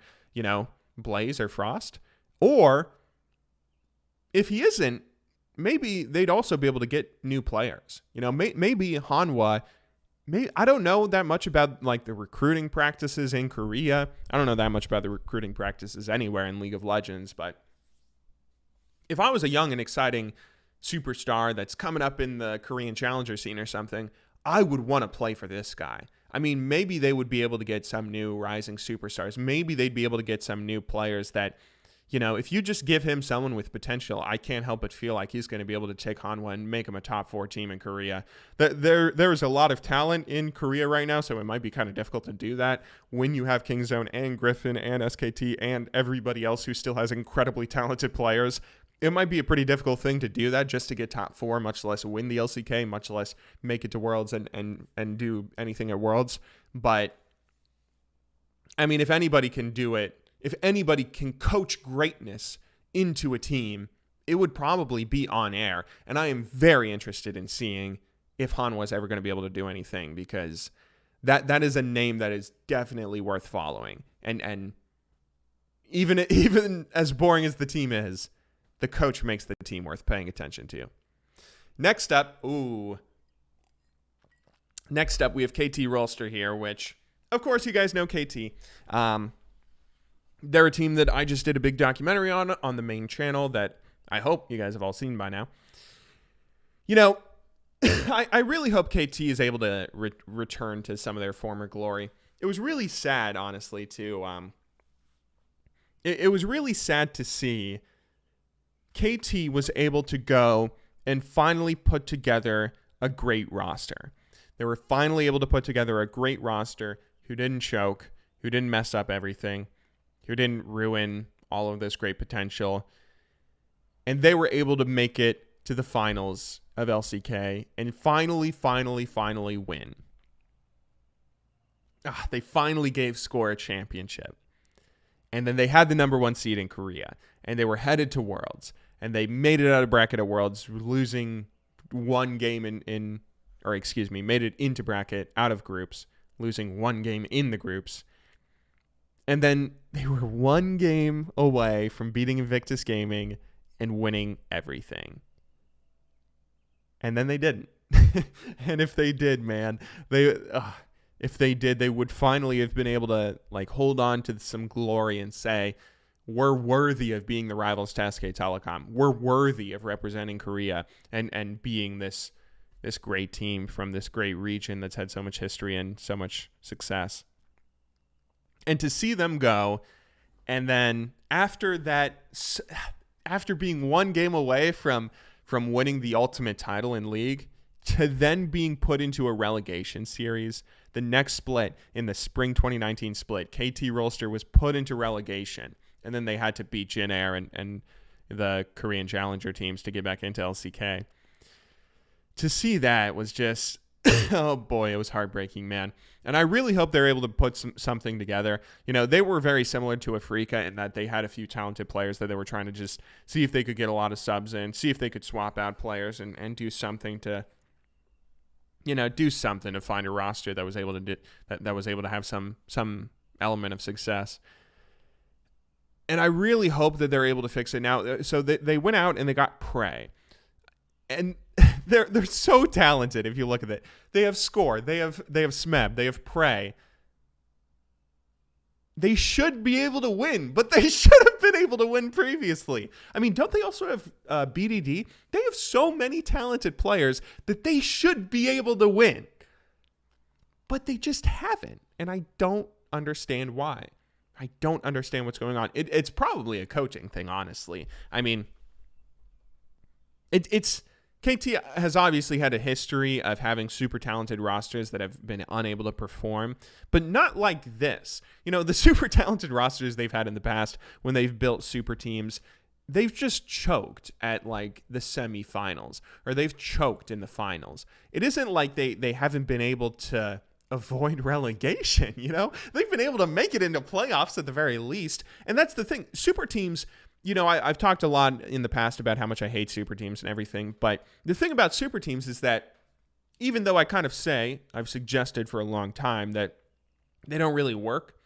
Blaze or Frost? Or if he isn't, maybe they'd also be able to get new players. Maybe Hanwha, I don't know that much about like the recruiting practices in Korea. I don't know that much about the recruiting practices anywhere in League of Legends, but if I was a young and exciting superstar that's coming up in the Korean challenger scene or something, I would want to play for this guy. I mean, maybe they would be able to get some new rising superstars. Maybe they'd be able to get some new players that, if you just give him someone with potential, I can't help but feel like he's going to be able to take Hanwha and make him a top 4 team in Korea. There is a lot of talent in Korea right now, so it might be kind of difficult to do that when you have Kingzone and Griffin and SKT and everybody else who still has incredibly talented players. It might be a pretty difficult thing to do that just to get top 4, much less win the LCK, much less make it to Worlds and do anything at Worlds. But, I mean, if anybody can do it, if anybody can coach greatness into a team, it would probably be On Air. And I am very interested in seeing if Hanwha is ever going to be able to do anything, because that is a name that is definitely worth following. And even as boring as the team is, the coach makes the team worth paying attention to. Next up, we have KT Rolster here, which, of course, you guys know KT. They're a team that I just did a big documentary on the main channel that I hope you guys have all seen by now. I really hope KT is able to return to some of their former glory. It was really sad, honestly, it was really sad to see KT was able to go and finally put together a great roster. They were finally able to put together a great roster who didn't choke, who didn't mess up everything, who didn't ruin all of this great potential. And they were able to make it to the finals of LCK and finally win. They finally gave Score a championship. And then they had the number 1 seed in Korea. And they were headed to Worlds. And they made it out of bracket at Worlds, losing one game made it into bracket out of groups, losing one game in the groups. And then they were one game away from beating Invictus Gaming and winning everything. And then they didn't. And if they did, man, if they did, they would finally have been able to hold on to some glory and say, we're worthy of being the rivals to SK Telecom. We're worthy of representing Korea and being this great team from this great region that's had so much history and so much success. And to see them go, and then after being one game away from winning the ultimate title in League, to then being put into a relegation series, the next split in the spring 2019 split, KT Rolster was put into relegation. And then they had to beat Jin Air and the Korean Challenger teams to get back into LCK. To see that was just, oh boy, it was heartbreaking, man. And I really hope they're able to put something together. They were very similar to Afrika in that they had a few talented players that they were trying to just see if they could get a lot of subs in, see if they could swap out players and do something to, do something to find a roster that was able to that was able to have some element of success. And I really hope that they're able to fix it now. So they went out and they got Prey. And they're so talented if you look at it. They have Score, they have Smeb, they have Prey. They should be able to win, but they should have been able to win previously. I mean, don't they also have BDD? They have so many talented players that they should be able to win. But they just haven't. And I don't understand why. I don't understand what's going on. It's probably a coaching thing, honestly. I mean, it's KT has obviously had a history of having super talented rosters that have been unable to perform, but not like this. The super talented rosters they've had in the past when they've built super teams, they've just choked at like the semifinals, or they've choked in the finals. It isn't like they haven't been able to avoid relegation. They've been able to make it into playoffs at the very least. And that's the thing. Super teams, I've talked a lot in the past about how much I hate super teams and everything, but the thing about super teams is that even though I've suggested for a long time that they don't really work,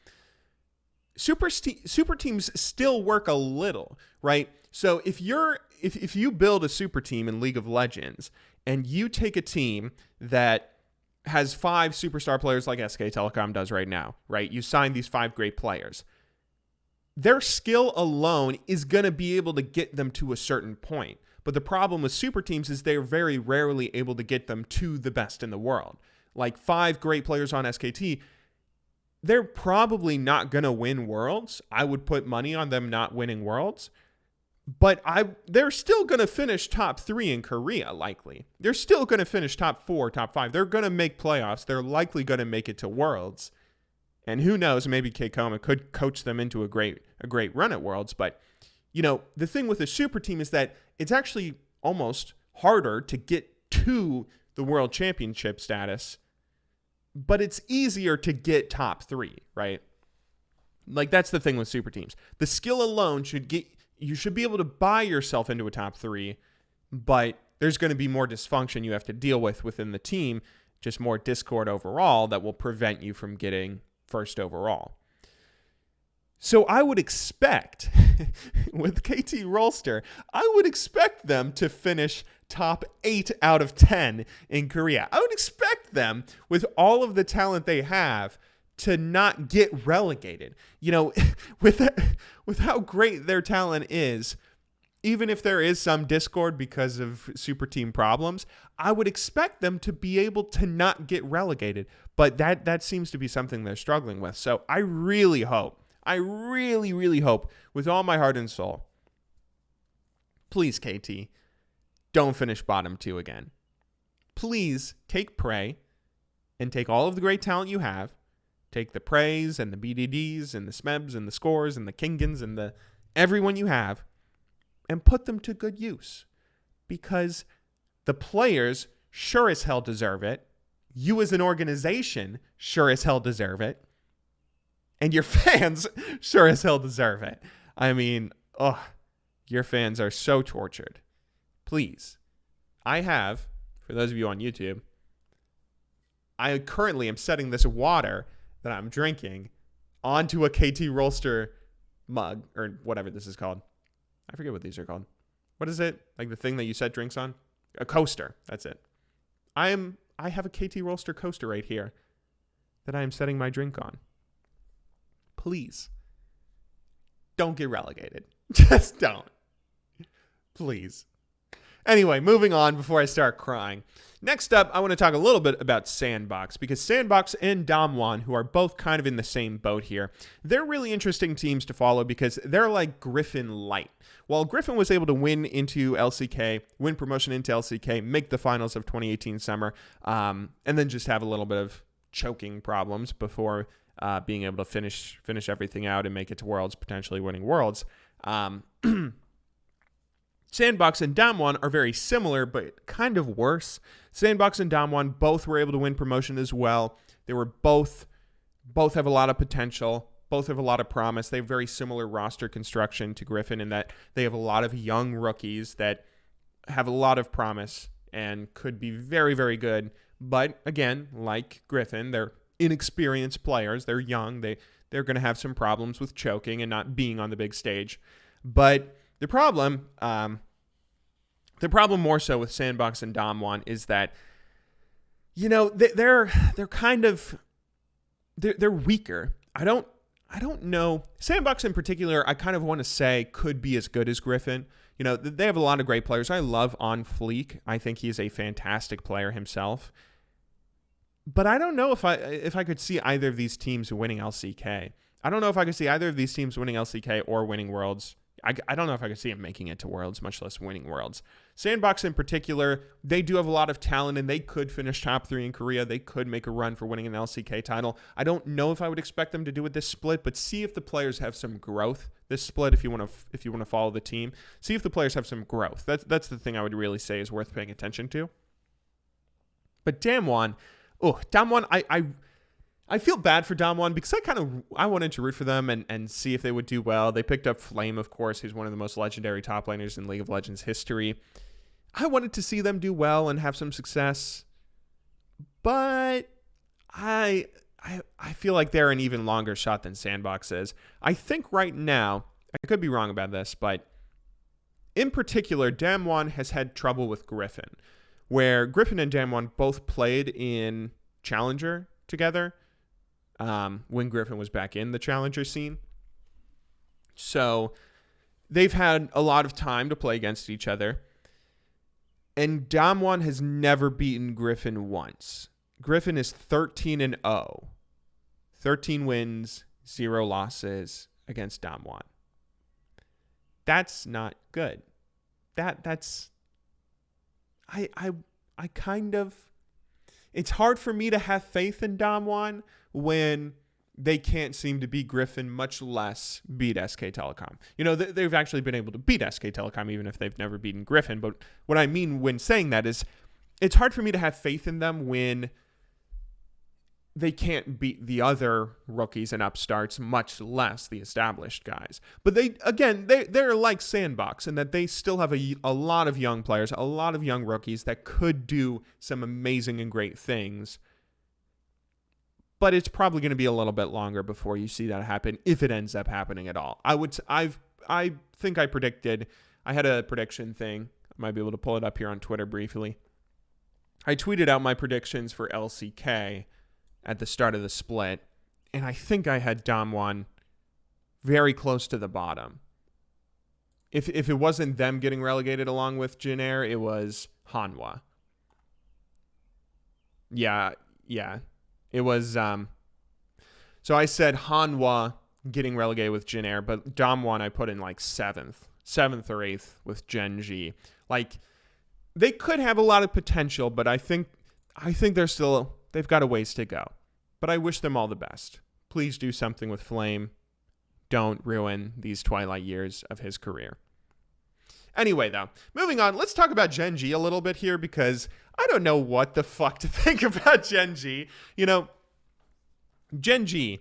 super teams still work a little, right? So if you build a super team in League of Legends and you take a team that has 5 superstar players like SK Telecom does right now, right? You sign these 5 great players. Their skill alone is going to be able to get them to a certain point. But the problem with super teams is they're very rarely able to get them to the best in the world. Like 5 great players on SKT, they're probably not going to win Worlds. I would put money on them not winning Worlds. But they're still going to finish top 3 in Korea, likely. They're still going to finish top 4, top 5. They're going to make playoffs. They're likely going to make it to Worlds. And who knows, maybe K-Koma could coach them into a great run at Worlds. But, the thing with a super team is that it's actually almost harder to get to the World Championship status, but it's easier to get top 3, right? Like, that's the thing with super teams. The skill alone you should be able to buy yourself into a top 3, but there's going to be more dysfunction you have to deal with within the team, just more discord overall that will prevent you from getting first overall. So I would expect, with KT Rolster, I would expect them to finish top 8 out of 10 in Korea. I would expect them, with all of the talent they have, to not get relegated. With how great their talent is, even if there is some discord because of super team problems, I would expect them to be able to not get relegated. But that seems to be something they're struggling with. So I really hope, really hope with all my heart and soul, please, KT, don't finish bottom 2 again. Please take Prey and take all of the great talent you have. Take the Preys and the BDDs and the Smebs and the Scores and the Kingans and the everyone you have and put them to good use, because the players sure as hell deserve it. You as an organization sure as hell deserve it. And your fans sure as hell deserve it. I mean, your fans are so tortured. Please. I have, for those of you on YouTube, I currently am setting this water that I'm drinking onto a KT Rolster mug, or whatever this is called. I forget what these are called. What is it? Like the thing that you set drinks on? A coaster. That's it. I have a KT Rolster coaster right here that I am setting my drink on. Please. Don't get relegated. Just don't. Please. Anyway, moving on before I start crying. Next up, I want to talk a little bit about Sandbox, because Sandbox and Damwon, who are both kind of in the same boat here, they're really interesting teams to follow because they're like Griffin light. While Griffin was able to win into LCK, win promotion into LCK, make the finals of 2018 summer, and then just have a little bit of choking problems before being able to finish everything out and make it to Worlds, potentially winning Worlds. Sandbox and Damwon are very similar, but kind of worse. Sandbox and Damwon both were able to win promotion as well. They were both have a lot of potential, both have a lot of promise. They have very similar roster construction to Griffin in that they have a lot of young rookies that have a lot of promise and could be very, very good. But again, like Griffin, they're inexperienced players. They're young. They're going to have some problems with choking and not being on the big stage. But the problem more so with Sandbox and Damwon is that, they're kind of they're weaker. I don't know. Sandbox in particular, I kind of want to say could be as good as Griffin. They have a lot of great players. I love On Fleek. I think he's a fantastic player himself. But I don't know if I could see either of these teams winning LCK. I don't know if I could see either of these teams winning LCK or winning Worlds. I don't know if I could see him making it to Worlds, much less winning Worlds. Sandbox in particular, they do have a lot of talent, and they could finish top 3 in Korea. They could make a run for winning an LCK title. I don't know if I would expect them to do it this split, but see if the players have some growth this split. If you want to follow the team, see if the players have some growth. That's the thing I would really say is worth paying attention to. But Damwon, I feel bad for Damwon because I wanted to root for them and see if they would do well. They picked up Flame, of course, who's one of the most legendary top laners in League of Legends history. I wanted to see them do well and have some success, but I feel like they're an even longer shot than Sandbox is. I think right now, I could be wrong about this, but in particular, Damwon has had trouble with Griffin, where Griffin and Damwon both played in Challenger together when Griffin was back in the Challenger scene. So they've had a lot of time to play against each other. And Damwon has never beaten Griffin once. Griffin is 13-0. 13 wins, 0 losses against Damwon. That's not good. That's I kind of, it's hard for me to have faith in Damwon when they can't seem to beat Griffin, much less beat SK Telecom. You know, they've actually been able to beat SK Telecom even if they've never beaten Griffin. But what I mean when saying that is it's hard for me to have faith in them when they can't beat the other rookies and upstarts, much less the established guys. But they're like Sandbox in that they still have a lot of young players, a lot of young rookies that could do some amazing and great things. But it's probably going to be a little bit longer before you see that happen, if it ends up happening at all. I think I predicted, I had a prediction thing. I might be able to pull it up here on Twitter briefly. I tweeted out my predictions for LCK at the start of the split, and I think I had Damwon very close to the bottom. If it wasn't them getting relegated along with Jin Air, it was Hanwha. Yeah. It was, so I said Hanwha getting relegated with Jin Air, but Damwon I put in like 7th or 8th with Genji. Like, they could have a lot of potential, but I think they've got a ways to go. But I wish them all the best. Please do something with Flame. Don't ruin these twilight years of his career. Anyway, though, moving on, let's talk about Genji a little bit here because I don't know what the fuck to think about Genji. You know, Genji,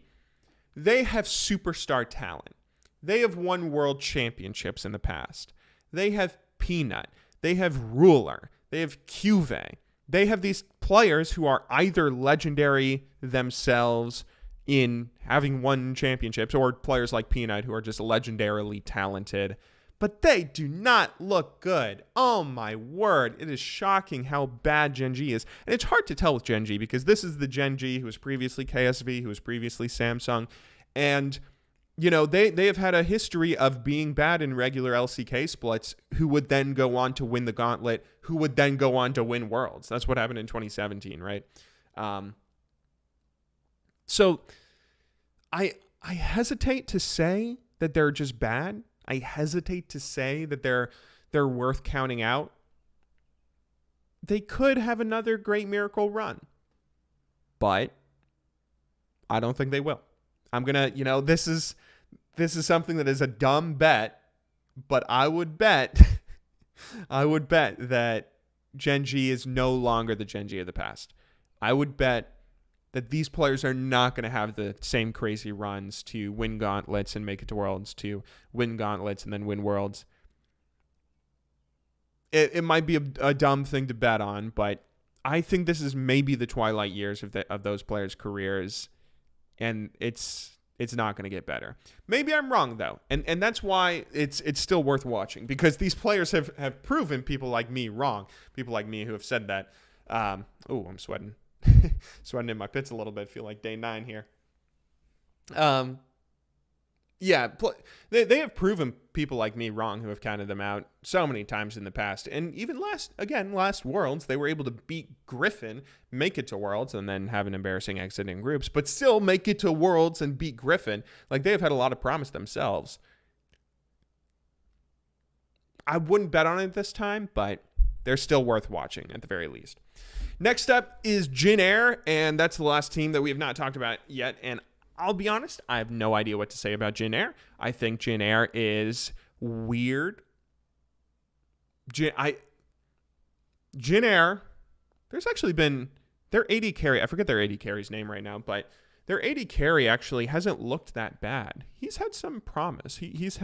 they have superstar talent. They have won world championships in the past. They have Peanut. They have Ruler. They have Cuve. They have these players who are either legendary themselves in having won championships or players like Peanut who are just legendarily talented. But they do not look good. Oh my word. It is shocking how bad Genji is. And it's hard to tell with Genji because this is the Genji who was previously KSV, who was previously Samsung. And, you know, they have had a history of being bad in regular LCK splits who would then go on to win the gauntlet, who would then go on to win Worlds. That's what happened in 2017, right? So I hesitate to say that they're just bad. I hesitate to say that they're worth counting out. They could have another great miracle run, but I don't think they will. I'm going to, you know, this is something that is a dumb bet, but I would bet that Genji is no longer the Genji of the past. I would bet that these players are not going to have the same crazy runs to win gauntlets and make it to Worlds, to win gauntlets and then win Worlds. It might be a dumb thing to bet on, but I think this is maybe the twilight years of those players' careers, and it's not going to get better. Maybe I'm wrong, though, and that's why it's still worth watching, because these players have proven people like me wrong, people like me who have said that. I'm sweating. Sweating in my pits a little bit. Feel like day 9 here. They have proven people like me wrong who have counted them out so many times in the past. And even last Worlds, they were able to beat Griffin, make it to Worlds, and then have an embarrassing exit in groups, but still make it to Worlds and beat Griffin. Like, they have had a lot of promise themselves. I wouldn't bet on it this time, but they're still worth watching at the very least. Next up is Jin Air, and that's the last team that we have not talked about yet. And I'll be honest, I have no idea what to say about Jin Air. I think Jin Air is weird. Jin Air, there's actually been their AD carry. I forget their AD carry's name right now, but their AD carry actually hasn't looked that bad. He's had some promise. He's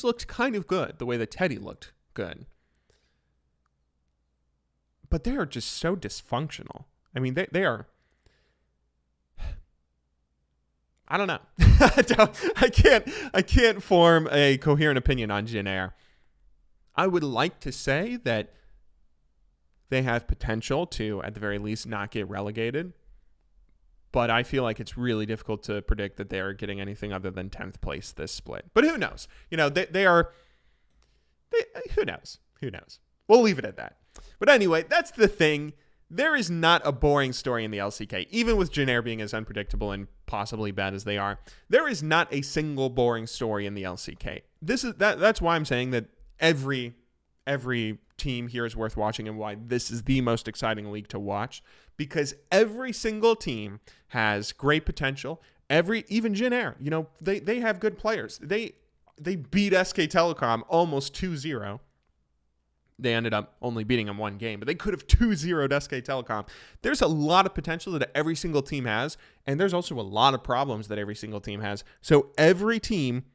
looked kind of good the way that Teddy looked good. But they are just so dysfunctional. I mean, they are. I don't know. I can't form a coherent opinion on Jin Air. I would like to say that they have potential to, at the very least, not get relegated. But I feel like it's really difficult to predict that they are getting anything other than 10th place this split. But who knows? Who knows? Who knows? We'll leave it at that. But anyway, that's the thing. There is not a boring story in the LCK. Even with Jin Air being as unpredictable and possibly bad as they are, there is not a single boring story in the LCK. That's why I'm saying that every team here is worth watching and why this is the most exciting league to watch, because every single team has great potential. Even Jin Air, they have good players. They beat SK Telecom almost 2-0. They ended up only beating them one game, but they could have 2-0'd SK Telecom. There's a lot of potential that every single team has, and there's also a lot of problems that every single team has. So every team,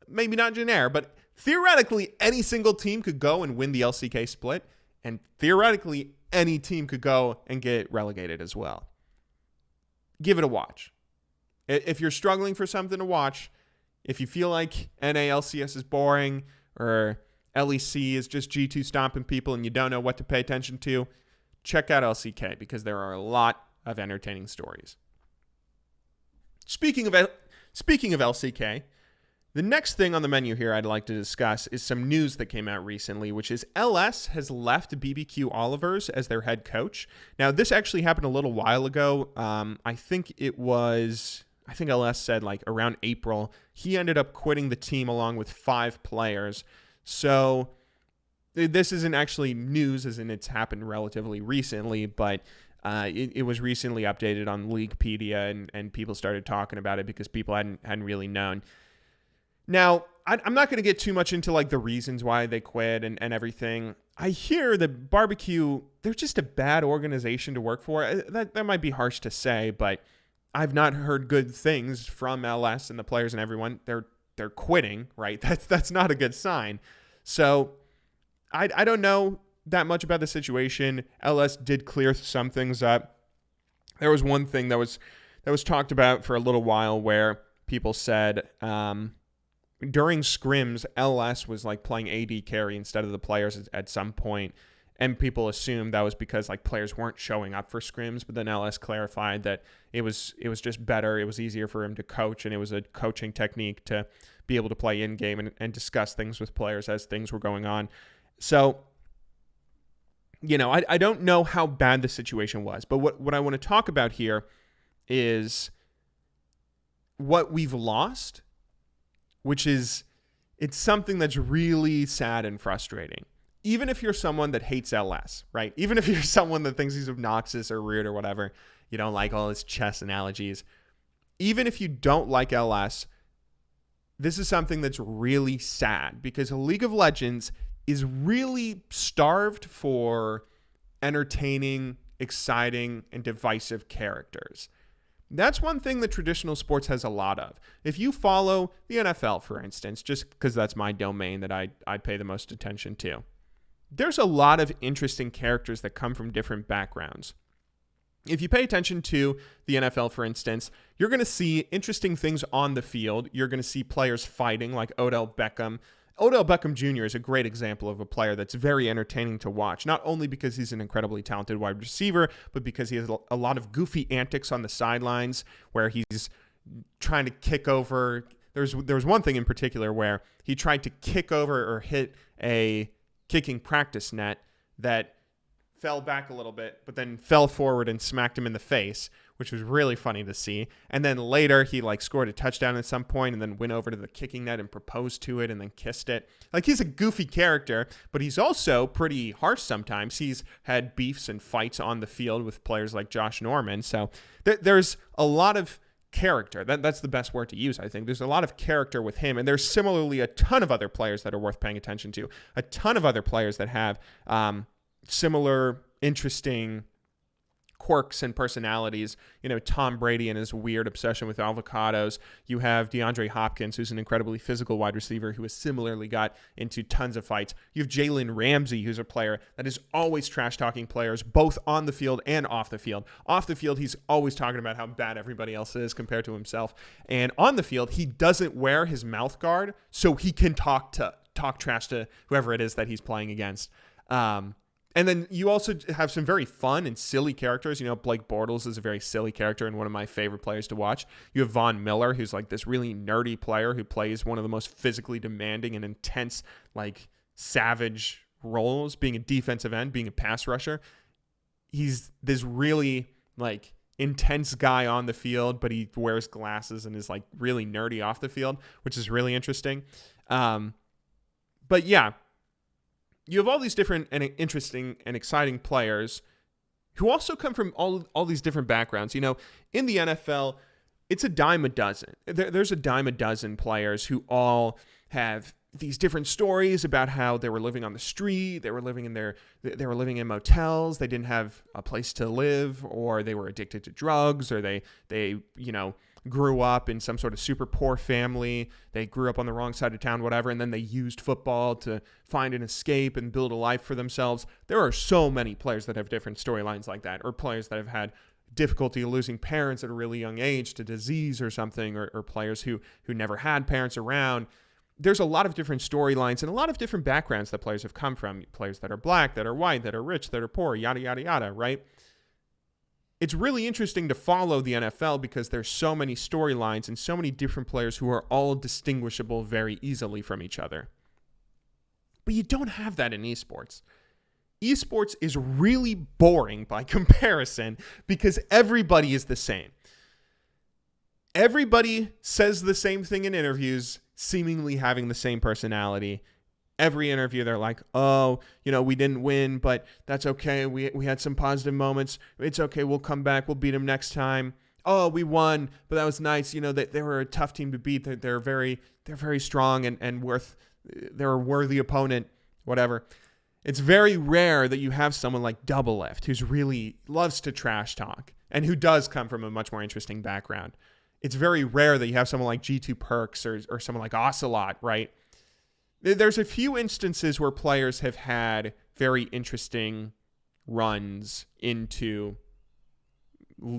maybe not Jin Air, but theoretically any single team could go and win the LCK split, and theoretically any team could go and get relegated as well. Give it a watch. If you're struggling for something to watch, if you feel like NA LCS is boring or LEC is just G2 stomping people and you don't know what to pay attention to, check out LCK because there are a lot of entertaining stories. Speaking of LCK, the next thing on the menu here I'd like to discuss is some news that came out recently, which is LS has left BBQ Olivers as their head coach. Now, this actually happened a little while ago. I think LS said like around April. He ended up quitting the team along with 5 players. So this isn't actually news, as in it's happened relatively recently, but it was recently updated on Leaguepedia, and people started talking about it because people hadn't really known. Now, I'm not going to get too much into like the reasons why they quit and everything. I hear that Barbecue, they're just a bad organization to work for. That might be harsh to say, but I've not heard good things from LS and the players and everyone. They're quitting, right? That's not a good sign. So I don't know that much about the situation. LS did clear some things up. There was one thing that was talked about for a little while where people said during scrims, LS was like playing AD carry instead of the players at some point, and people assumed that was because like players weren't showing up for scrims. But then LS clarified that it was just better. It was easier for him to coach, and it was a coaching technique to be able to play in game and discuss things with players as things were going on. So, I don't know how bad the situation was, but what I want to talk about here is what we've lost, which is it's something that's really sad and frustrating. Even if you're someone that hates LS, right? Even if you're someone that thinks he's obnoxious or weird or whatever, you don't like all his chess analogies. Even if you don't like LS, this is something that's really sad because League of Legends is really starved for entertaining, exciting, and divisive characters. That's one thing that traditional sports has a lot of. If you follow the NFL, for instance, just because that's my domain that I pay the most attention to, there's a lot of interesting characters that come from different backgrounds. If you pay attention to the NFL, for instance, you're going to see interesting things on the field. You're going to see players fighting like Odell Beckham. Odell Beckham Jr. is a great example of a player that's very entertaining to watch, not only because he's an incredibly talented wide receiver, but because he has a lot of goofy antics on the sidelines where he's trying to kick over. There was one thing in particular where he tried to kick over or hit a kicking practice net that fell back a little bit, but then fell forward and smacked him in the face, which was really funny to see. And then later he like scored a touchdown at some point and then went over to the kicking net and proposed to it and then kissed it. Like, he's a goofy character, but he's also pretty harsh sometimes. He's had beefs and fights on the field with players like Josh Norman. So there's a lot of character. That's the best word to use, I think. There's a lot of character with him, and there's similarly a ton of other players that are worth paying attention to. A ton of other players that have similar, interesting quirks and personalities. You know, Tom Brady and his weird obsession with avocados. You have DeAndre Hopkins, who's an incredibly physical wide receiver who has similarly got into tons of fights. You have Jalen Ramsey, who's a player that is always trash-talking players, both on the field and off the field. Off the field, he's always talking about how bad everybody else is compared to himself. And on the field, he doesn't wear his mouth guard, so he can talk trash to whoever it is that he's playing against. And then you also have some very fun and silly characters. You know, Blake Bortles is a very silly character and one of my favorite players to watch. You have Von Miller, who's like this really nerdy player who plays one of the most physically demanding and intense, like, savage roles, being a defensive end, being a pass rusher. He's this really, like, intense guy on the field, but he wears glasses and is, like, really nerdy off the field, which is really interesting. But yeah, you have all these different and interesting and exciting players who also come from all these different backgrounds. You know, in the NFL, it's a dime a dozen. There's a dime a dozen players who all have these different stories about how they were living on the street, they were living in motels, they didn't have a place to live, or they were addicted to drugs, or they you know, grew up in some sort of super poor family, they grew up on the wrong side of town, whatever, and then they used football to find an escape and build a life for themselves. There are so many players that have different storylines like that, or players that have had difficulty losing parents at a really young age to disease or something, or players who never had parents around. There's a lot of different storylines and a lot of different backgrounds that players have come from. Players that are black, that are white, that are rich, that are poor, yada, yada, yada, right? It's really interesting to follow the NFL because there's so many storylines and so many different players who are all distinguishable very easily from each other. But you don't have that in esports. Esports is really boring by comparison because everybody is the same. Everybody says the same thing in interviews, seemingly having the same personality. Every interview, they're like, oh, you know, we didn't win, but that's okay. We had some positive moments. It's okay. We'll come back. We'll beat them next time. Oh, we won, but that was nice. You know, they were a tough team to beat. They're very strong and they're a worthy opponent, whatever. It's very rare that you have someone like Doublelift who's really loves to trash talk and who does come from a much more interesting background. It's very rare that you have someone like G2 Perks or someone like Ocelot, right? There's a few instances where players have had very interesting runs into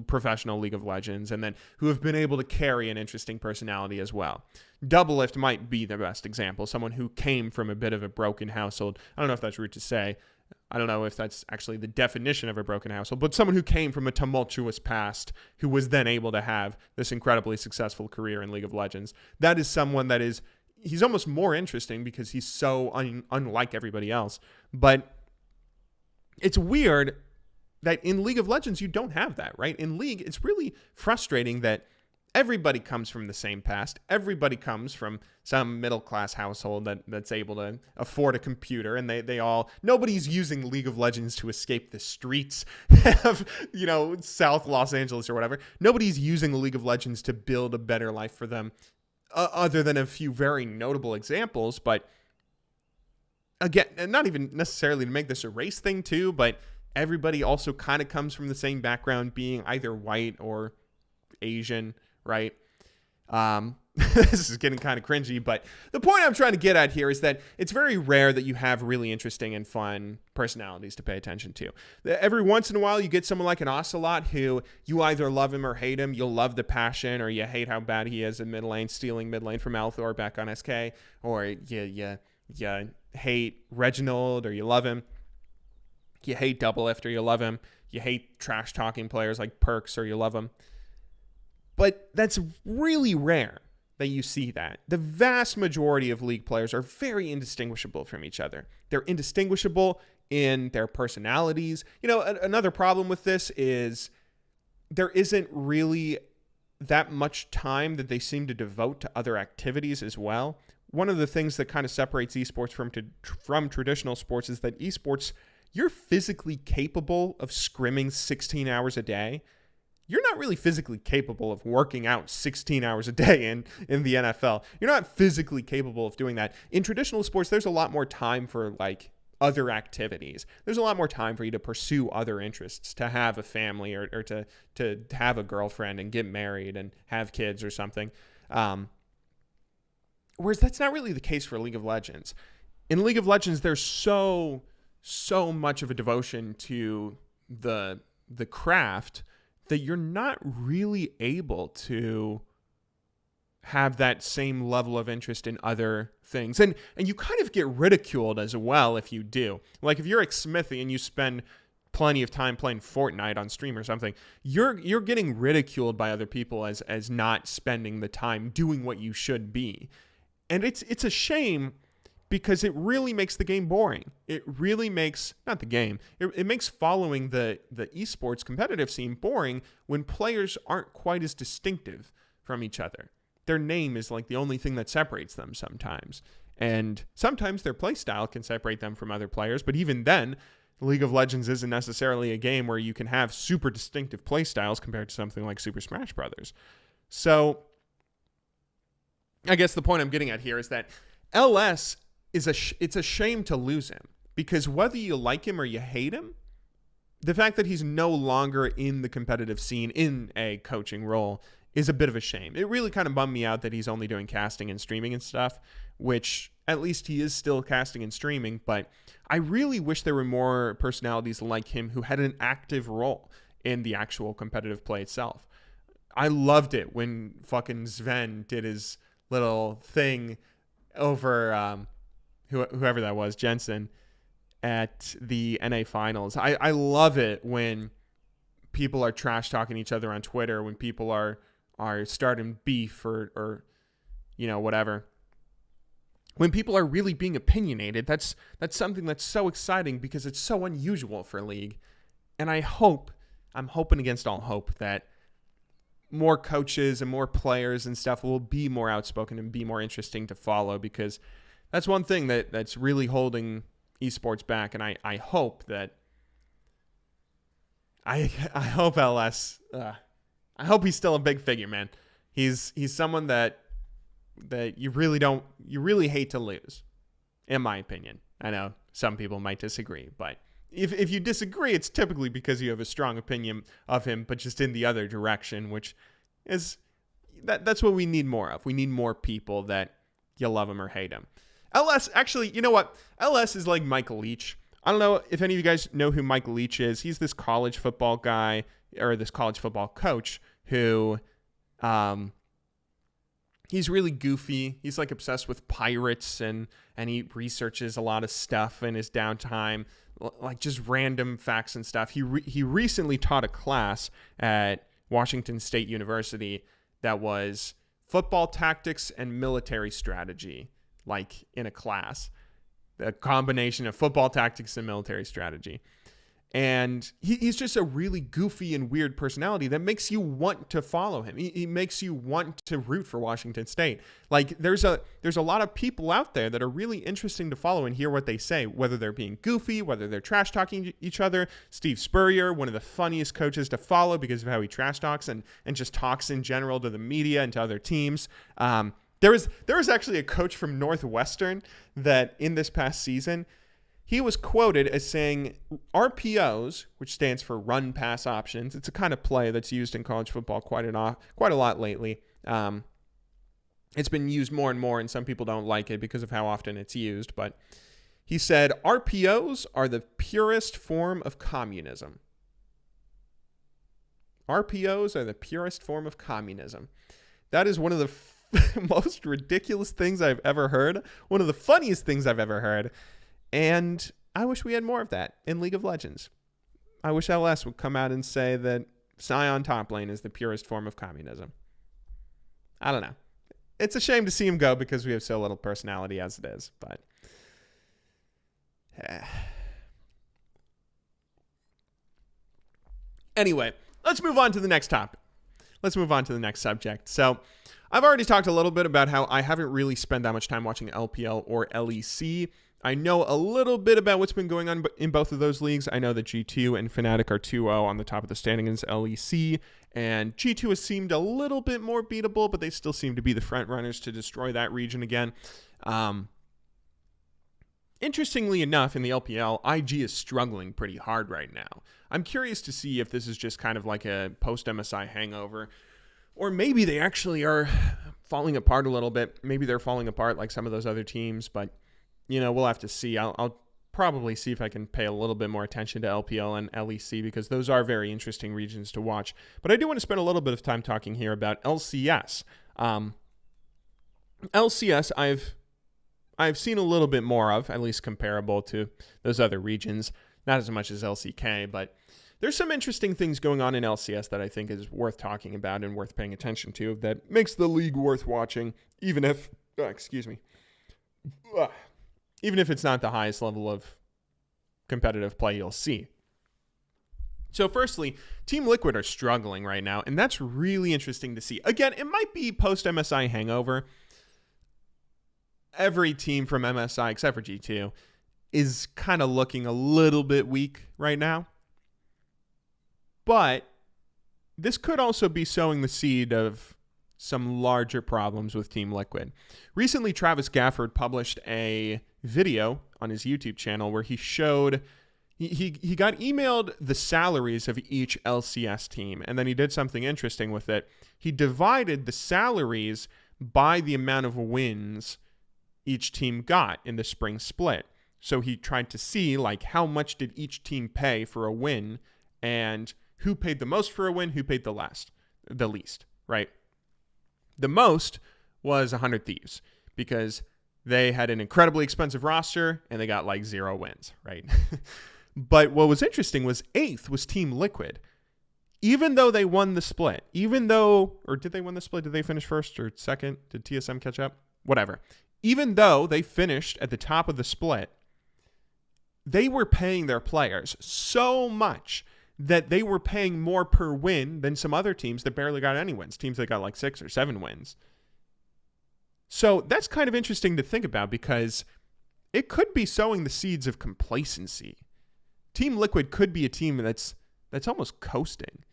professional League of Legends and then who have been able to carry an interesting personality as well. Doublelift might be the best example, someone who came from a bit of a broken household. I don't know if that's rude to say. I don't know if that's actually the definition of a broken household, but someone who came from a tumultuous past who was then able to have this incredibly successful career in League of Legends. That is someone that is, he's almost more interesting because he's so unlike everybody else. But it's weird that in League of Legends, you don't have that, right? In League, it's really frustrating that everybody comes from the same past. Everybody comes from some middle-class household that's able to afford a computer, and nobody's using League of Legends to escape the streets of, you know, South Los Angeles or whatever. Nobody's using League of Legends to build a better life for them, other than a few very notable examples. But again, and not even necessarily to make this a race thing too, but everybody also kind of comes from the same background, being either white or Asian, right? This is getting kind of cringy, but the point I'm trying to get at here is that it's very rare that you have really interesting and fun personalities to pay attention to. Every once in a while, you get someone like an Ocelot who you either love him or hate him. You'll love the passion, or you hate how bad he is in mid lane, stealing mid lane from Althor back on SK, or you hate Reginald, or you love him. You hate Doublelift, or you love him. You hate trash-talking players like Perks, or you love him. But that's really rare that you see that. The vast majority of League players are very indistinguishable from each other. They're indistinguishable in their personalities. Another problem with this is there isn't really that much time that they seem to devote to other activities as well. One of the things that kind of separates esports from traditional sports is that esports, you're physically capable of scrimming 16 hours a day. You're not really physically capable of working out 16 hours a day in the NFL. You're not physically capable of doing that. In traditional sports, there's a lot more time for like other activities. There's a lot more time for you to pursue other interests, to have a family or to have a girlfriend and get married and have kids or something. Whereas that's not really the case for League of Legends. In League of Legends, there's so much of a devotion to the craft that you're not really able to have that same level of interest in other things. And you kind of get ridiculed as well if you do. Like if you're like Smithy and you spend plenty of time playing Fortnite on stream or something, you're getting ridiculed by other people as not spending the time doing what you should be. And it's a shame because it really makes the game boring. It really makes, not the game, it makes following the esports competitive scene boring when players aren't quite as distinctive from each other. Their name is like the only thing that separates them sometimes. And sometimes their play style can separate them from other players, but even then, League of Legends isn't necessarily a game where you can have super distinctive play styles compared to something like Super Smash Brothers. So I guess the point I'm getting at here is that LS it's a shame to lose him, because whether you like him or you hate him, the fact that he's no longer in the competitive scene in a coaching role is a bit of a shame. It really kind of bummed me out that he's only doing casting and streaming and stuff, which at least he is still casting and streaming, but I really wish there were more personalities like him who had an active role in the actual competitive play itself. I loved it when fucking Sven did his little thing over whoever that was, Jensen, at the NA finals. I love it when people are trash talking each other on Twitter, when people are starting beef or whatever. When people are really being opinionated, that's something that's so exciting because it's so unusual for League. And I'm hoping against all hope that more coaches and more players and stuff will be more outspoken and be more interesting to follow, because that's one thing that's really holding esports back. And I hope that I hope LS I hope he's still a big figure, man. He's someone that you really hate to lose, in my opinion. I know some people might disagree, but if you disagree, it's typically because you have a strong opinion of him, but just in the other direction, which is that's what we need more of. We need more people that you love him or hate him. LS, actually, you know what? LS is like Mike Leach. I don't know if any of you guys know who Mike Leach is. He's this college football guy, or this college football coach who, he's really goofy. He's like obsessed with pirates, and he researches a lot of stuff in his downtime, like just random facts and stuff. He recently taught a class at Washington State University that was football tactics and military strategy, like in a class, a combination of football tactics and military strategy. And he's just a really goofy and weird personality that makes you want to follow him. He makes you want to root for Washington State. Like there's a lot of people out there that are really interesting to follow and hear what they say, whether they're being goofy, whether they're trash talking each other. Steve Spurrier, one of the funniest coaches to follow because of how he trash talks and just talks in general to the media and to other teams. There was actually a coach from Northwestern that in this past season, he was quoted as saying RPOs, which stands for run pass options. It's a kind of play that's used in college football quite a lot lately. It's been used more and more, and some people don't like it because of how often it's used. But he said RPOs are the purest form of communism. RPOs are the purest form of communism. That is one of the most ridiculous things I've ever heard. One of the funniest things I've ever heard. And I wish we had more of that in League of Legends. I wish LS would come out and say that Scion top lane is the purest form of communism. I don't know. It's a shame to see him go because we have so little personality as it is. But Anyway, let's move on to the next topic. Let's move on to the next subject. So I've already talked a little bit about how I haven't really spent that much time watching LPL or LEC. I know a little bit about what's been going on in both of those leagues. I know that G2 and Fnatic are 2-0 on the top of the standings LEC, and G2 has seemed a little bit more beatable, but they still seem to be the front runners to destroy that region again. Interestingly enough, in the LPL, IG is struggling pretty hard right now. I'm curious to see if this is just kind of like a post-MSI hangover, or maybe they actually are falling apart a little bit. Maybe they're falling apart like some of those other teams, but we'll have to see. I'll probably see if I can pay a little bit more attention to LPL and LEC because those are very interesting regions to watch. But I do want to spend a little bit of time talking here about LCS. LCS, I've seen a little bit more of, at least comparable to those other regions. Not as much as LCK, but there's some interesting things going on in LCS that I think is worth talking about and worth paying attention to that makes the league worth watching, even if, even if it's not the highest level of competitive play you'll see. So firstly, Team Liquid are struggling right now, and that's really interesting to see. Again, it might be post-MSI hangover. Every team from MSI, except for G2, is kind of looking a little bit weak right now. But this could also be sowing the seed of some larger problems with Team Liquid. Recently, Travis Gafford published a video on his YouTube channel where he showed he got emailed the salaries of each LCS team, and then he did something interesting with it. He divided the salaries by the amount of wins each team got in the spring split. So he tried to see like how much did each team pay for a win and who paid the most for a win, who paid the least, right? The most was 100 Thieves because they had an incredibly expensive roster and they got like 0 wins, right? But what was interesting was 8th was Team Liquid. Even though they won the split, or did they win the split? Did they finish first or second? Did TSM catch up? Whatever. Even though they finished at the top of the split, they were paying their players so much that they were paying more per win than some other teams that barely got any wins, teams that got like 6 or 7 wins. So that's kind of interesting to think about because it could be sowing the seeds of complacency. Team Liquid could be a team that's almost coasting.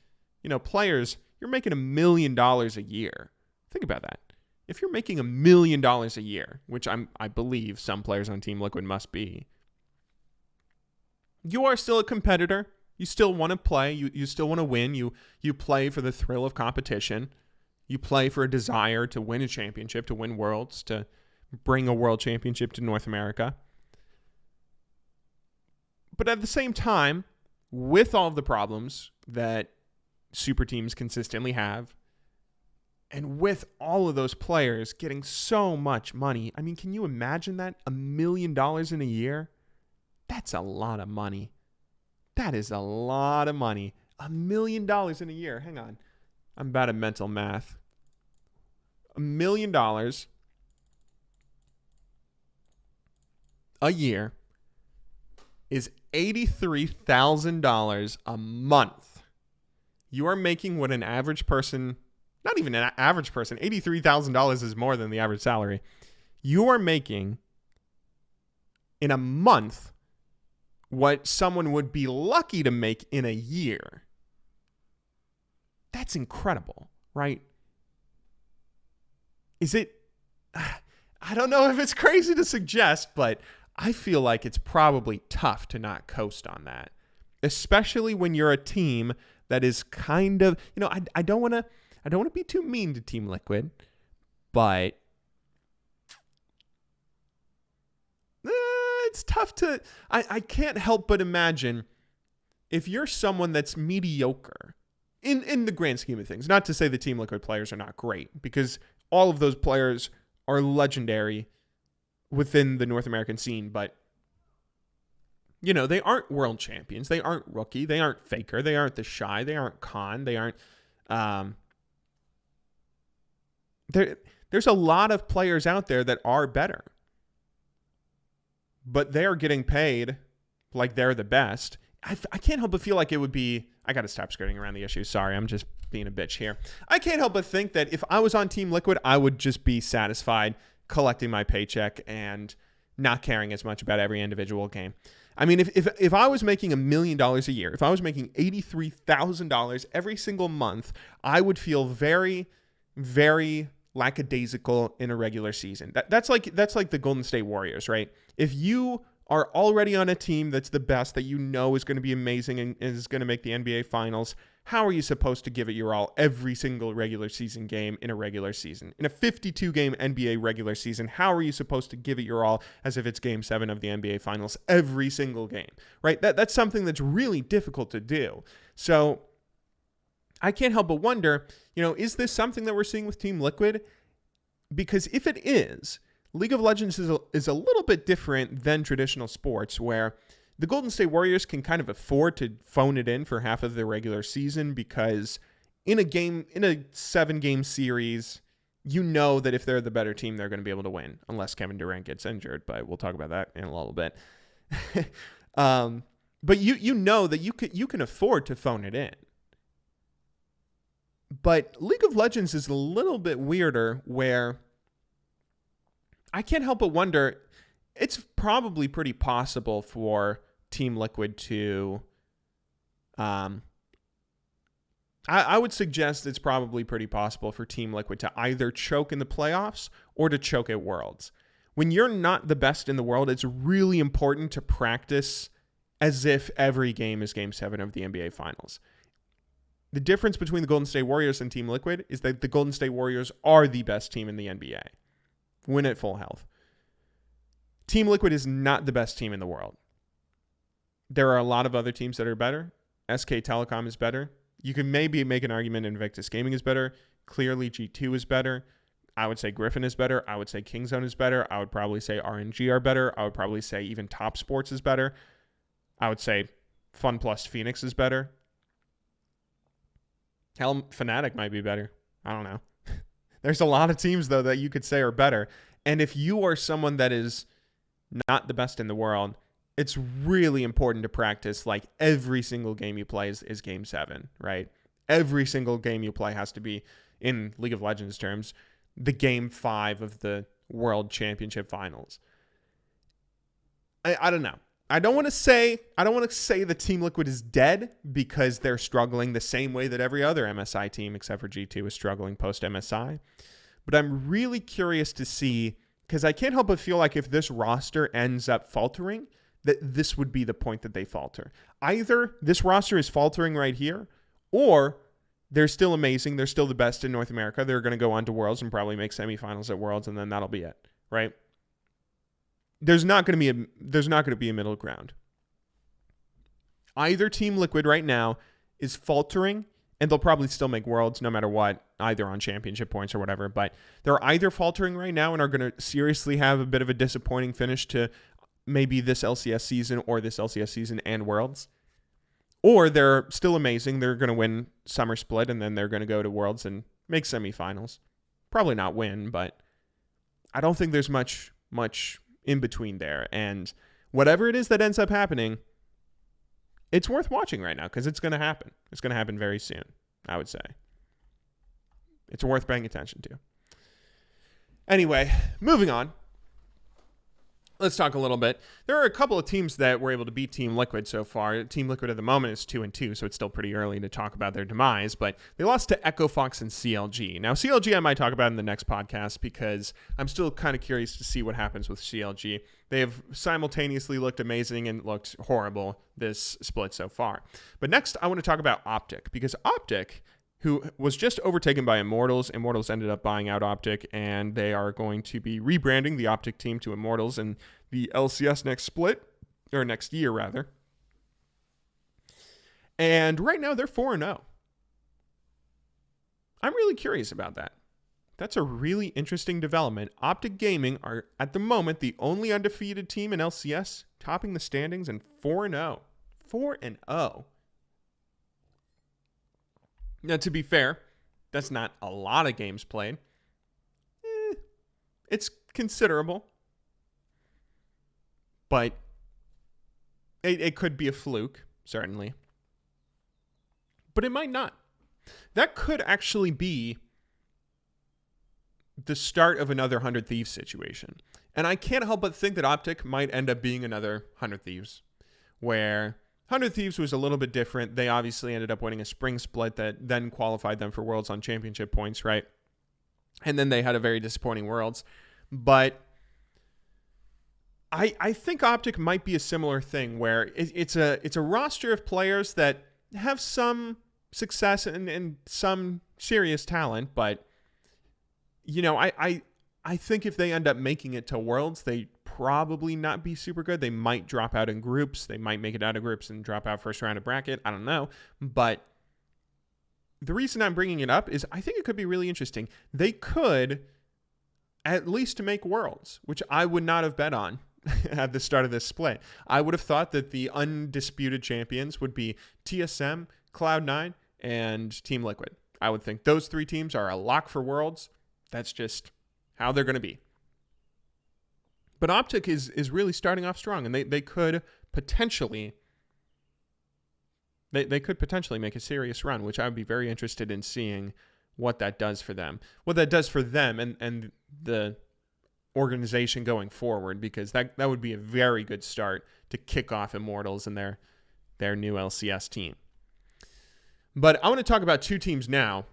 Players, you're making $1 million a year. Think about that. If you're making $1 million a year, which I believe some players on Team Liquid must be, you are still a competitor. You still want to play. You still want to win. You play for the thrill of competition. You play for a desire to win a championship, to win worlds, to bring a world championship to North America. But at the same time, with all of the problems that super teams consistently have, and with all of those players getting so much money, I mean, can you imagine that? $1 million in a year? That's a lot of money. That is a lot of money. $1 million in a year. Hang on. I'm bad at mental math. $1 million a year is $83,000 a month. You are making what an average person, not even an average person, $83,000 is more than the average salary. You are making in a month what someone would be lucky to make in a year. That's incredible, right? Is it? I don't know if it's crazy to suggest, but I feel like it's probably tough to not coast on that, especially when you're a team that is kind of, I don't want to be too mean to Team Liquid, but it's tough to, I can't help but imagine if you're someone that's mediocre in the grand scheme of things, not to say the Team Liquid players are not great, because all of those players are legendary within the North American scene, but they aren't world champions. They aren't Rookie. They aren't Faker. They aren't The Shy. They aren't Khan. They aren't, there's a lot of players out there that are better, but they are getting paid like they're the best. I can't help but feel like it would be, I got to stop skirting around the issue. Sorry, I'm just being a bitch here. I can't help but think that if I was on Team Liquid, I would just be satisfied collecting my paycheck and not caring as much about every individual game. I mean, if I was making $1 million a year, if I was making $83,000 every single month, I would feel very, very lackadaisical in a regular season. That's like the Golden State Warriors, right? If you are already on a team that's the best, that you know is going to be amazing and is going to make the NBA Finals, how are you supposed to give it your all every single regular season game in a regular season? In a 52-game NBA regular season, how are you supposed to give it your all as if it's Game 7 of the NBA Finals every single game, right? That's something that's really difficult to do. So I can't help but wonder, is this something that we're seeing with Team Liquid? Because if it is, League of Legends is a little bit different than traditional sports, where the Golden State Warriors can kind of afford to phone it in for half of the regular season, because in a 7-game series, you know that if they're the better team, they're going to be able to win, unless Kevin Durant gets injured, but we'll talk about that in a little bit. But you know that you can afford to phone it in. But League of Legends is a little bit weirder, where I can't help but wonder, it's probably pretty possible for Team Liquid to, I would suggest it's probably pretty possible for Team Liquid to either choke in the playoffs or to choke at Worlds. When you're not the best in the world, it's really important to practice as if every game is Game 7 of the NBA Finals. The difference between the Golden State Warriors and Team Liquid is that the Golden State Warriors are the best team in the NBA. Win at full health. Team Liquid is not the best team in the world. There are a lot of other teams that are better. SK Telecom is better. You can maybe make an argument Invictus Gaming is better. Clearly G2 is better. I would say Griffin is better. I would say Kingzone is better. I would probably say RNG are better. I would probably say even Top Sports is better. I would say Fun Plus Phoenix is better. Hell, Fnatic might be better. I don't know. There's a lot of teams, though, that you could say are better. And if you are someone that is not the best in the world, it's really important to practice like every single game you play is Game 7, right? Every single game you play has to be, in League of Legends terms, the Game 5 of the World Championship Finals. I don't know. I don't want to say that Team Liquid is dead, because they're struggling the same way that every other MSI team except for G2 is struggling post MSI. But I'm really curious to see, because I can't help but feel like if this roster ends up faltering, that this would be the point that they falter. Either this roster is faltering right here, or they're still amazing. They're still the best in North America. They're going to go on to Worlds and probably make semifinals at Worlds, and then that'll be it, right? There's not going to be a middle ground. Either Team Liquid right now is faltering, and they'll probably still make Worlds no matter what, either on championship points or whatever, but they're either faltering right now and are going to seriously have a bit of a disappointing finish to maybe this LCS season or this LCS season and Worlds, or they're still amazing. They're going to win Summer Split, and then they're going to go to Worlds and make semifinals. Probably not win, but I don't think there's much in between there. And whatever it is that ends up happening, it's worth watching right now, because it's going to happen. It's going to happen very soon, I would say. It's worth paying attention to. Anyway, moving on. Let's talk a little bit. There are a couple of teams that were able to beat Team Liquid so far. Team Liquid at the moment is 2-2, so it's still pretty early to talk about their demise, but they lost to Echo Fox and CLG. Now, CLG I might talk about in the next podcast, because I'm still kind of curious to see what happens with CLG. They have simultaneously looked amazing and looked horrible this split so far. But next, I want to talk about Optic, because Optic, who was just overtaken by Immortals. Immortals ended up buying out Optic, and they are going to be rebranding the Optic team to Immortals in the LCS next year rather. And right now they're 4-0. I'm really curious about that. That's a really interesting development. Optic Gaming are at the moment the only undefeated team in LCS, topping the standings, and 4-0. 4-0. Now, to be fair, that's not a lot of games played. It's considerable. But it could be a fluke. certainly. But it might not. That could actually be the start of another 100 Thieves situation. And I can't help but think that Optic might end up being another 100 Thieves, where 100 Thieves was a little bit different. They obviously ended up winning a spring split that then qualified them for Worlds on championship points, right? And then they had a very disappointing Worlds. But I think Optic might be a similar thing, where it's a roster of players that have some success and some serious talent, but I think if they end up making it to Worlds, they probably not be super good. They might drop out in groups. They might make it out of groups and drop out first round of bracket. I don't know. But the reason I'm bringing it up is I think it could be really interesting. They could at least make Worlds, which I would not have bet on at the start of this split. I would have thought that the undisputed champions would be TSM, Cloud9, and Team Liquid. I would think those three teams are a lock for Worlds. That's just how they're going to be. But Optic is really starting off strong, and they could potentially they could potentially make a serious run, which I would be very interested in seeing what that does for them. What that does for them and the organization going forward, because that would be a very good start to kick off Immortals and their new LCS team. But I want to talk about two teams now.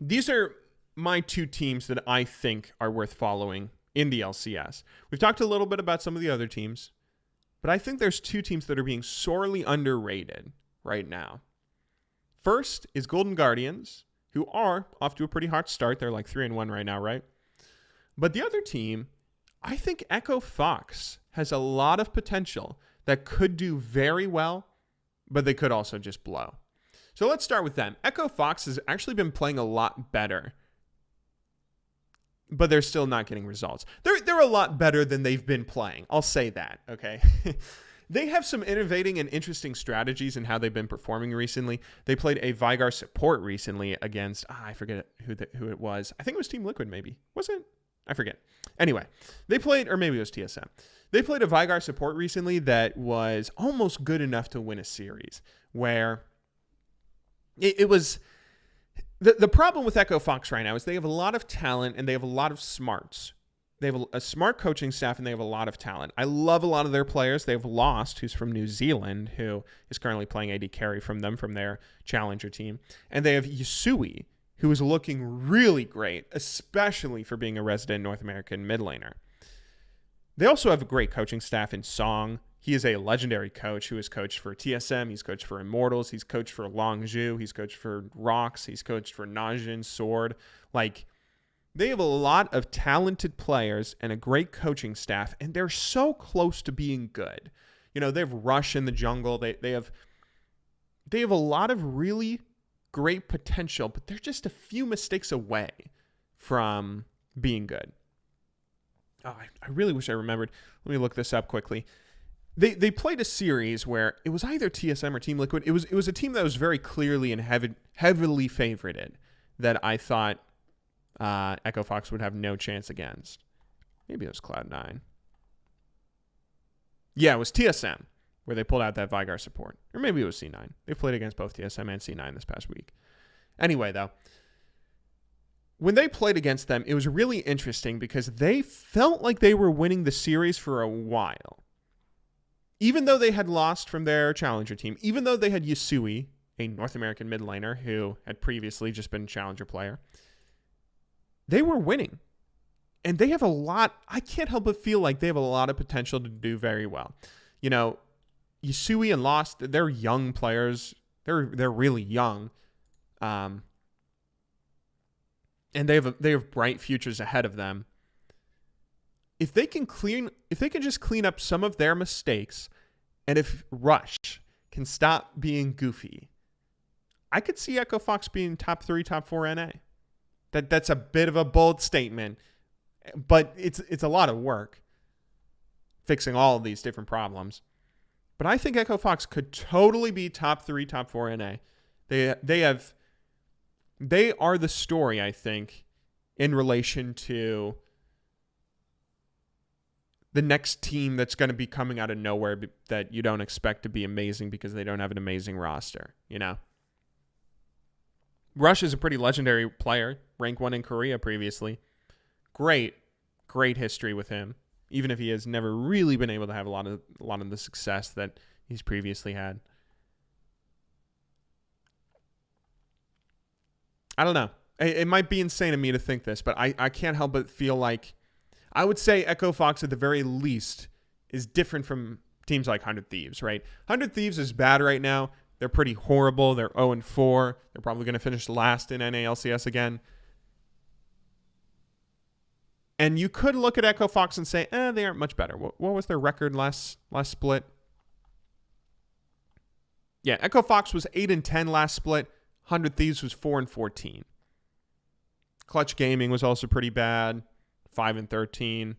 These are my two teams that I think are worth following in the LCS. We've talked a little bit about some of the other teams, but I think there's two teams that are being sorely underrated right now. First is Golden Guardians, who are off to a pretty hot start. They're like 3-1 right now, right? But the other team, I think Echo Fox has a lot of potential that could do very well, but they could also just blow. So let's start with them. Echo Fox has actually been playing a lot better, but they're still not getting results. They're a lot better than they've been playing. I'll say that, okay? They have some innovating and interesting strategies in how they've been performing recently. They played a Vigar support recently against, I forget who it was. I think it was Team Liquid maybe. Was it? I forget. Anyway, they played, or maybe it was TSM. They played a Vigar support recently that was almost good enough to win a series, where it was... The problem with Echo Fox right now is they have a lot of talent and they have a lot of smarts. They have a smart coaching staff and they have a lot of talent. I love a lot of their players. They have Lost, who's from New Zealand, who is currently playing AD carry from their challenger team. And they have Yusui, who is looking really great, especially for being a resident North American mid laner. They also have a great coaching staff in Song. He is a legendary coach who has coached for TSM. He's coached for Immortals. He's coached for Longzhu. He's coached for Rox. He's coached for Najin, Sword. Like, they have a lot of talented players and a great coaching staff, and they're so close to being good. They have Rush in the jungle. They have a lot of really great potential, but they're just a few mistakes away from being good. Oh, I really wish I remembered. Let me look this up quickly. They played a series where it was either TSM or Team Liquid. It was a team that was very clearly and heavily favorited that I thought Echo Fox would have no chance against. Maybe it was Cloud9. Yeah, it was TSM where they pulled out that Vigar support. Or maybe it was C9. They've played against both TSM and C9 this past week. Anyway, though, when they played against them, it was really interesting because they felt like they were winning the series for a while. Even though they had lost from their challenger team, even though they had Yusui, a North American mid laner who had previously just been a challenger player, they were winning. And they have a lot, I can't help but feel like they have a lot of potential to do very well. Yusui and Lost, they're young players. They're really young. And they have bright futures ahead of them. If they can just clean up some of their mistakes, and if Rush can stop being goofy, I could see Echo Fox being top 3, top 4 NA. That's a bit of a bold statement, but it's a lot of work fixing all of these different problems. But I think Echo Fox could totally be top 3, top 4 NA. They are the story, I think, in relation to the next team that's going to be coming out of nowhere that you don't expect to be amazing because they don't have an amazing roster, you know? Rush is a pretty legendary player, rank 1 in Korea previously. Great history with him, even if he has never really been able to have a lot of the success that he's previously had. I don't know. It might be insane of me to think this, but I can't help but feel like I would say Echo Fox at the very least is different from teams like 100 Thieves, right? 100 Thieves is bad right now. They're pretty horrible. They're 0-4. They're probably going to finish last in NA/LCS again. And you could look at Echo Fox and say, they aren't much better. What was their record last split? Yeah, Echo Fox was 8-10 last split. 100 Thieves was 4-14. Clutch Gaming was also pretty bad, 5-13.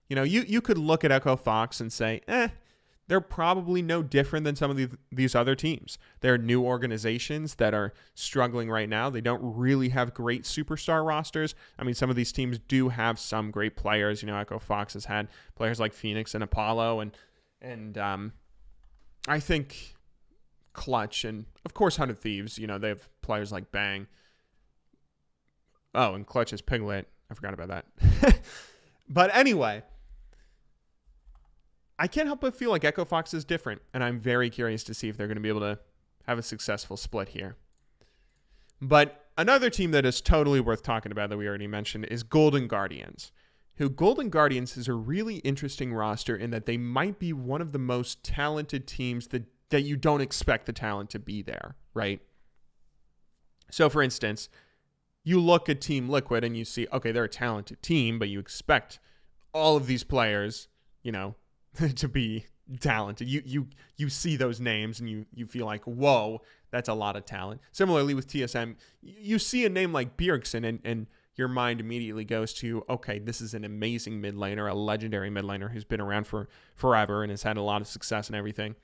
You know, you could look at Echo Fox and say, they're probably no different than some of these other teams. They're new organizations that are struggling right now. They don't really have great superstar rosters. I mean, some of these teams do have some great players. You know, Echo Fox has had players like Phoenix and Apollo, and I think Clutch and, of course, 100 Thieves. You know, they have players like Bang. Oh, and Clutch is Piglet. I forgot about that. But anyway, I can't help but feel like Echo Fox is different, and I'm very curious to see if they're going to be able to have a successful split here. But another team that is totally worth talking about that we already mentioned is Golden Guardians, who Golden Guardians is a really interesting roster in that they might be one of the most talented teams that you don't expect the talent to be there, right? So, for instance, you look at Team Liquid and you see, okay, they're a talented team, but you expect all of these players, you know, to be talented. You see those names and you feel like, whoa, that's a lot of talent. Similarly with TSM, you see a name like Bjergsen and your mind immediately goes to, okay, this is an amazing mid laner, a legendary mid laner who's been around for forever and has had a lot of success and everything.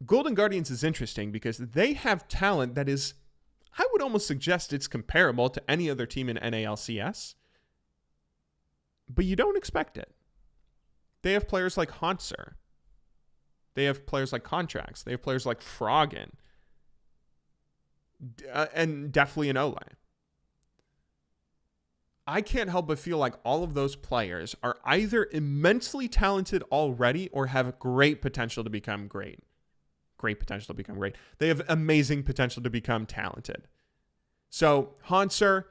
Golden Guardians is interesting because they have talent that is, I would almost suggest it's comparable to any other team in NALCS, but you don't expect it. They have players like Hanser. They have players like Contracts. They have players like Froggen. And definitely an Ole. I can't help but feel like all of those players are either immensely talented already or have great potential to become great. Great potential to become great. They have amazing potential to become talented. So Hanser,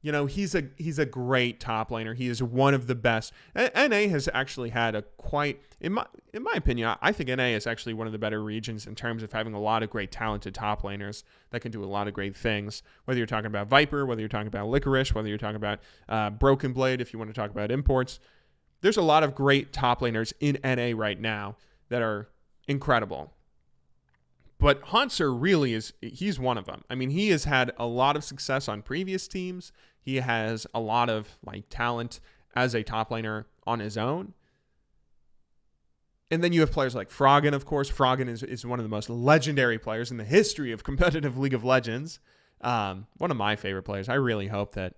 you know, he's a great top laner. He is one of the best. NA has actually had a quite, in my opinion, I think NA is actually one of the better regions in terms of having a lot of great talented top laners that can do a lot of great things. Whether you're talking about Viper, whether you're talking about Licorice, whether you're talking about Broken Blade, if you want to talk about imports, there's a lot of great top laners in NA right now that are incredible. But Hanser really he's one of them. I mean, he has had a lot of success on previous teams. He has a lot of talent as a top laner on his own. And then you have players like Froggen, of course. Froggen is one of the most legendary players in the history of competitive League of Legends. One of my favorite players. I really hope that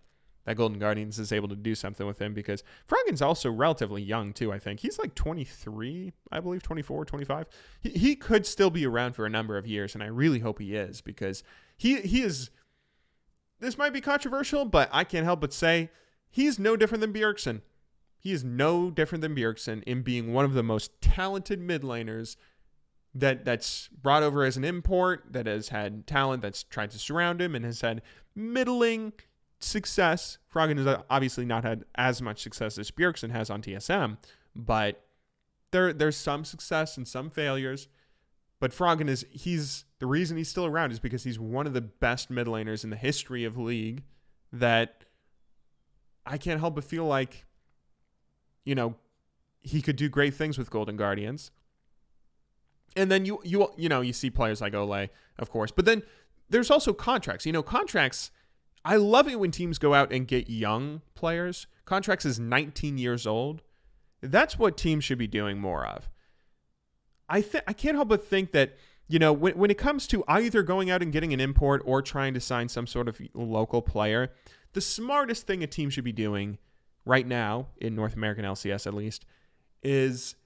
Golden Guardians is able to do something with him because Froggen's also relatively young too, I think. He's like 23, I believe, 24, 25. He could still be around for a number of years, and I really hope he is because he is, this might be controversial, but I can't help but say he's no different than Bjergsen. He is no different than Bjergsen in being one of the most talented mid laners that's brought over as an import, that has had talent that's tried to surround him and has had middling success. Froggen has obviously not had as much success as Bjergsen has on TSM, but there's some success and some failures. But Froggen he's the reason he's still around is because he's one of the best mid laners in the history of League that I can't help but feel like, you know, he could do great things with Golden Guardians. And then you see players like Ole, of course, but then there's also Contracts. You know, Contracts, I love it when teams go out and get young players. Contracts is 19 years old. That's what teams should be doing more of. I can't help but think that, you know, when it comes to either going out and getting an import or trying to sign some sort of local player, the smartest thing a team should be doing right now, in North American LCS at least, is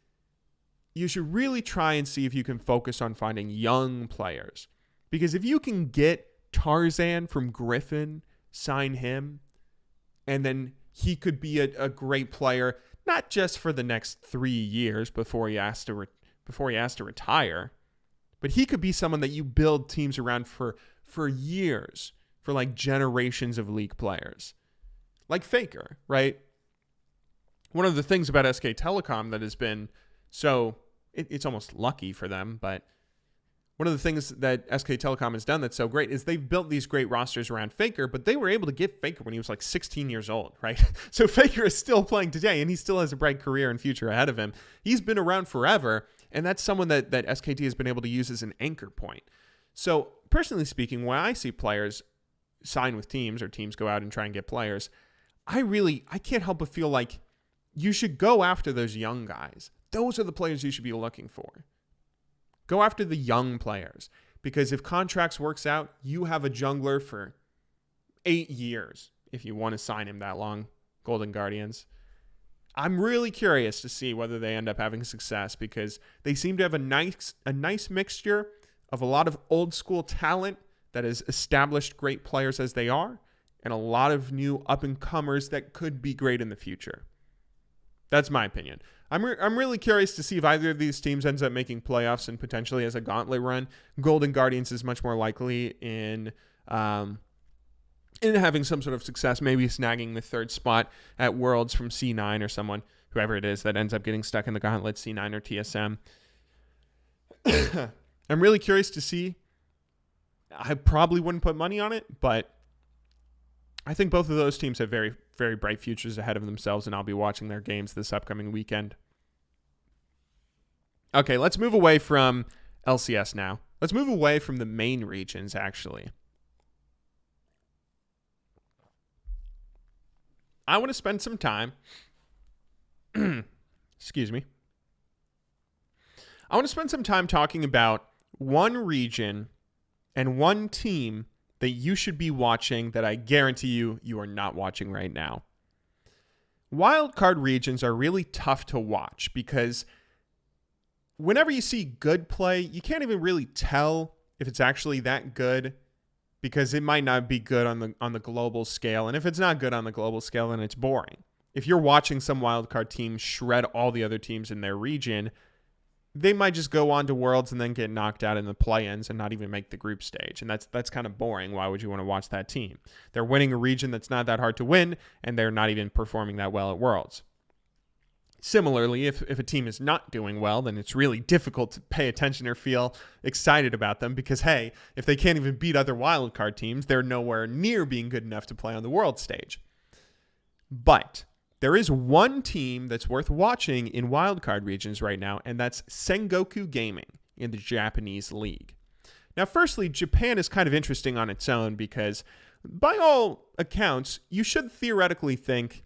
you should really try and see if you can focus on finding young players. Because if you can get Tarzan from Griffin, sign him, and then he could be a great player, not just for the next 3 years before he has to retire, but he could be someone that you build teams around for years, for like generations of League players. Like Faker, right? One of the things about SK Telecom that has been so, it's almost lucky for them, but one of the things that SK Telecom has done that's so great is they've built these great rosters around Faker, but they were able to get Faker when he was like 16 years old, right? So Faker is still playing today, and he still has a bright career and future ahead of him. He's been around forever, and that's someone that SKT has been able to use as an anchor point. So personally speaking, when I see players sign with teams or teams go out and try and get players, I can't help but feel like you should go after those young guys. Those are the players you should be looking for. Go after the young players, because if contracts works out, you have a jungler for 8 years if you want to sign him that long, Golden Guardians. I'm really curious to see whether they end up having success, because they seem to have a nice mixture of a lot of old school talent that has established great players as they are, and a lot of new up-and-comers that could be great in the future. That's my opinion. I'm really curious to see if either of these teams ends up making playoffs and potentially as a gauntlet run. Golden Guardians is much more likely in having some sort of success, maybe snagging the 3rd spot at Worlds from C9 or someone, whoever it is that ends up getting stuck in the gauntlet, C9 or TSM. I'm really curious to see. I probably wouldn't put money on it, but I think both of those teams have very, very bright futures ahead of themselves, and I'll be watching their games this upcoming weekend. Okay, let's move away from LCS now. Let's move away from the main regions, actually. I want to spend some time... Excuse me. I want to spend some time talking about one region and one team that you should be watching that I guarantee you are not watching right now. Wildcard regions are really tough to watch because whenever you see good play, you can't even really tell if it's actually that good, because it might not be good on the global scale. And if it's not good on the global scale, then it's boring. If you're watching some wildcard team shred all the other teams in their region, they might just go on to Worlds and then get knocked out in the play-ins and not even make the group stage. And that's kind of boring. Why would you want to watch that team? They're winning a region that's not that hard to win, and they're not even performing that well at Worlds. Similarly, if a team is not doing well, then it's really difficult to pay attention or feel excited about them because, hey, if they can't even beat other wildcard teams, they're nowhere near being good enough to play on the world stage. But there is one team that's worth watching in wildcard regions right now, and that's Sengoku Gaming in the Japanese league. Now, firstly, Japan is kind of interesting on its own because, by all accounts, you should theoretically think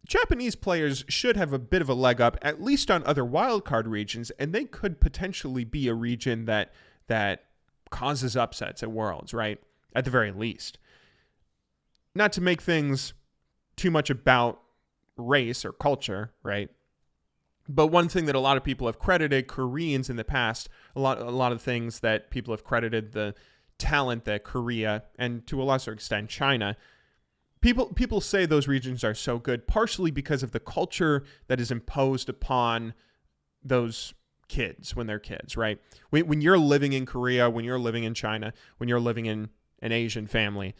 Japanese players should have a bit of a leg up, at least on other wildcard regions, and they could potentially be a region that causes upsets at Worlds, right? At the very least. Not to make things too much about race or culture, right? But one thing that a lot of people have credited Koreans in the past, a lot of things that people have credited the talent that Korea, and to a lesser extent China, people say those regions are so good partially because of the culture that is imposed upon those kids when they're kids, right? When you're living in Korea, when you're living in China, when you're living in an Asian family,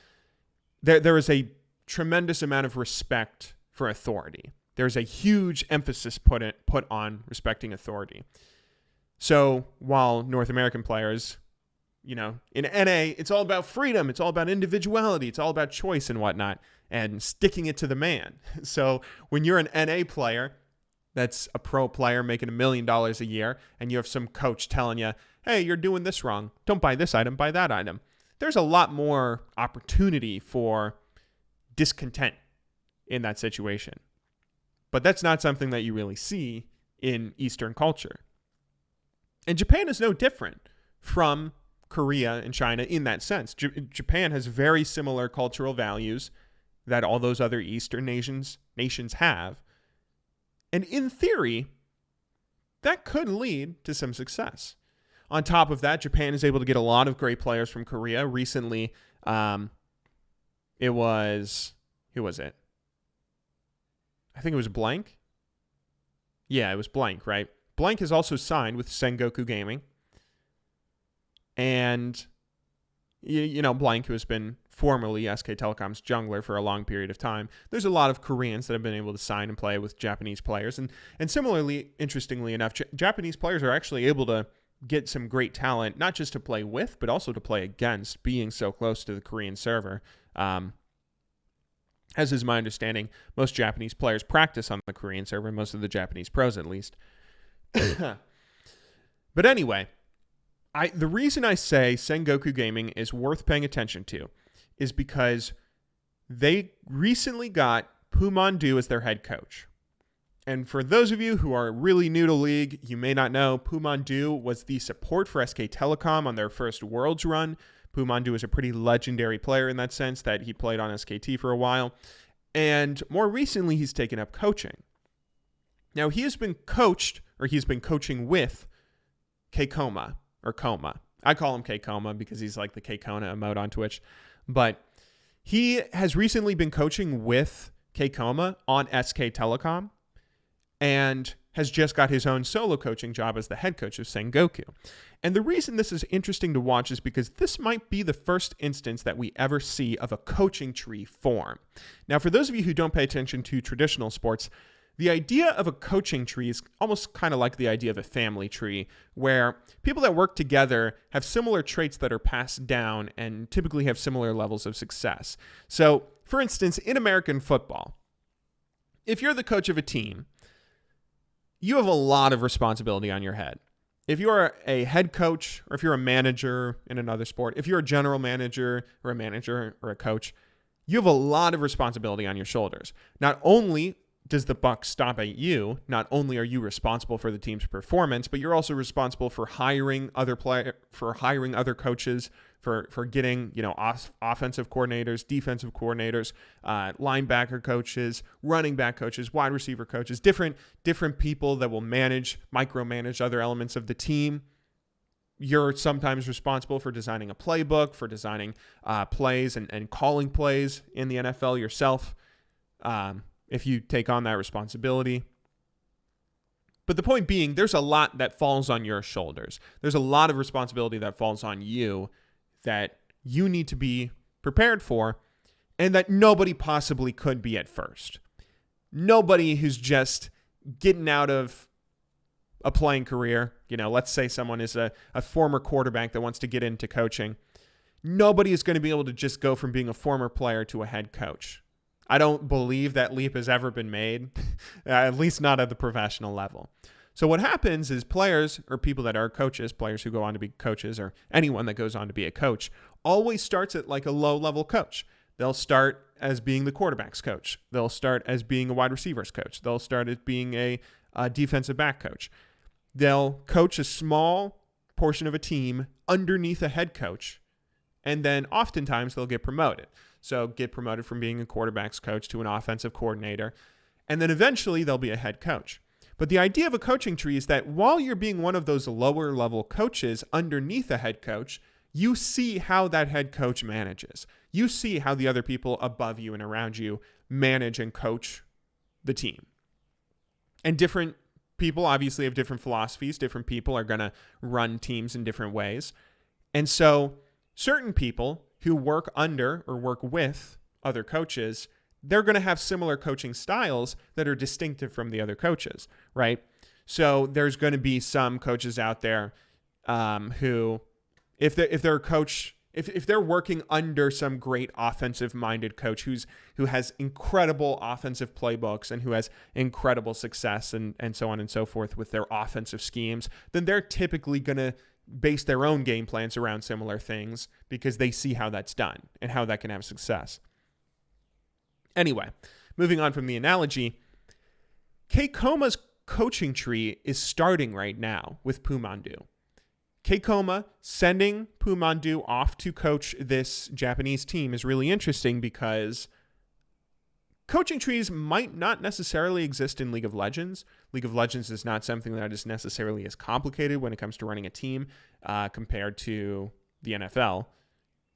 there is a tremendous amount of respect for authority. There's a huge emphasis put on respecting authority. So while North American players, in NA, it's all about freedom, it's all about individuality, it's all about choice and whatnot, and sticking it to the man. So when you're an NA player, that's a pro player making $1 million a year, and you have some coach telling you, hey, you're doing this wrong, don't buy this item, buy that item. There's a lot more opportunity for discontent in that situation. But that's not something that you really see in Eastern culture. And Japan is no different from Korea and China in that sense. Japan has very similar cultural values that all those other Eastern nations nations have. And in theory, that could lead to some success. On top of that, Japan is able to get a lot of great players from Korea. Recently, it was, who was it? I think it was Blank. Yeah, it was Blank, right? Blank has also signed with Sengoku Gaming. And, Blank, who has been formerly SK Telecom's jungler for a long period of time, there's a lot of Koreans that have been able to sign and play with Japanese players. And similarly, interestingly enough, Japanese players are actually able to get some great talent, not just to play with, but also to play against, being so close to the Korean server. As is my understanding, most Japanese players practice on the Korean server, most of the Japanese pros at least. But anyway, the reason I say Sengoku Gaming is worth paying attention to is because they recently got Pumandu as their head coach. And for those of you who are really new to League, you may not know, Pumandu was the support for SK Telecom on their first Worlds run. Pumandu is a pretty legendary player in that sense, that he played on SKT for a while. And more recently, he's taken up coaching. Now, he's been coaching with K-Koma, or Koma. I call him K-Koma because he's like the K-Kona emote on Twitch. But he has recently been coaching with K-Koma on SK Telecom and has just got his own solo coaching job as the head coach of Sengoku. And the reason this is interesting to watch is because this might be the first instance that we ever see of a coaching tree form. Now, for those of you who don't pay attention to traditional sports, the idea of a coaching tree is almost kind of like the idea of a family tree, where people that work together have similar traits that are passed down and typically have similar levels of success. So, for instance, in American football, if you're the coach of a team, you have a lot of responsibility on your head. If you're a head coach, or if you're a manager in another sport, if you're a general manager or a coach, you have a lot of responsibility on your shoulders. Not only does the buck stop at you, not only are you responsible for the team's performance, but you're also responsible for hiring other coaches, for getting, offensive coordinators, defensive coordinators, linebacker coaches, running back coaches, wide receiver coaches, different people that will micromanage other elements of the team. You're sometimes responsible for designing a playbook, for designing plays and calling plays in the NFL yourself, if you take on that responsibility. But the point being, there's a lot that falls on your shoulders. There's a lot of responsibility that falls on you that you need to be prepared for, and that nobody possibly could be at first. Nobody who's just getting out of a playing career, let's say someone is a former quarterback that wants to get into coaching. Nobody is going to be able to just go from being a former player to a head coach. I don't believe that leap has ever been made, at least not at the professional level. So what happens is players, or people that are coaches, players who go on to be coaches, or anyone that goes on to be a coach, always starts at like a low-level coach. They'll start as being the quarterback's coach. They'll start as being a wide receivers coach. They'll start as being a defensive back coach. They'll coach a small portion of a team underneath a head coach, and then oftentimes they'll get promoted. So get promoted from being a quarterback's coach to an offensive coordinator, and then eventually they'll be a head coach. But the idea of a coaching tree is that while you're being one of those lower level coaches underneath a head coach, you see how that head coach manages. You see how the other people above you and around you manage and coach the team. And different people obviously have different philosophies. Different people are going to run teams in different ways. And so certain people who work under or work with other coaches, they're going to have similar coaching styles that are distinctive from the other coaches, right? So there's going to be some coaches out there who, if they're working under some great offensive-minded coach who has incredible offensive playbooks and who has incredible success and so on and so forth with their offensive schemes, then they're typically going to base their own game plans around similar things because they see how that's done and how that can have success. Anyway, moving on from the analogy, K-Koma's coaching tree is starting right now with Pumandu. K-Koma sending Pumandu off to coach this Japanese team is really interesting because Coaching trees might not necessarily exist in League of Legends. League of Legends is not something that is necessarily as complicated when it comes to running a team compared to the NFL.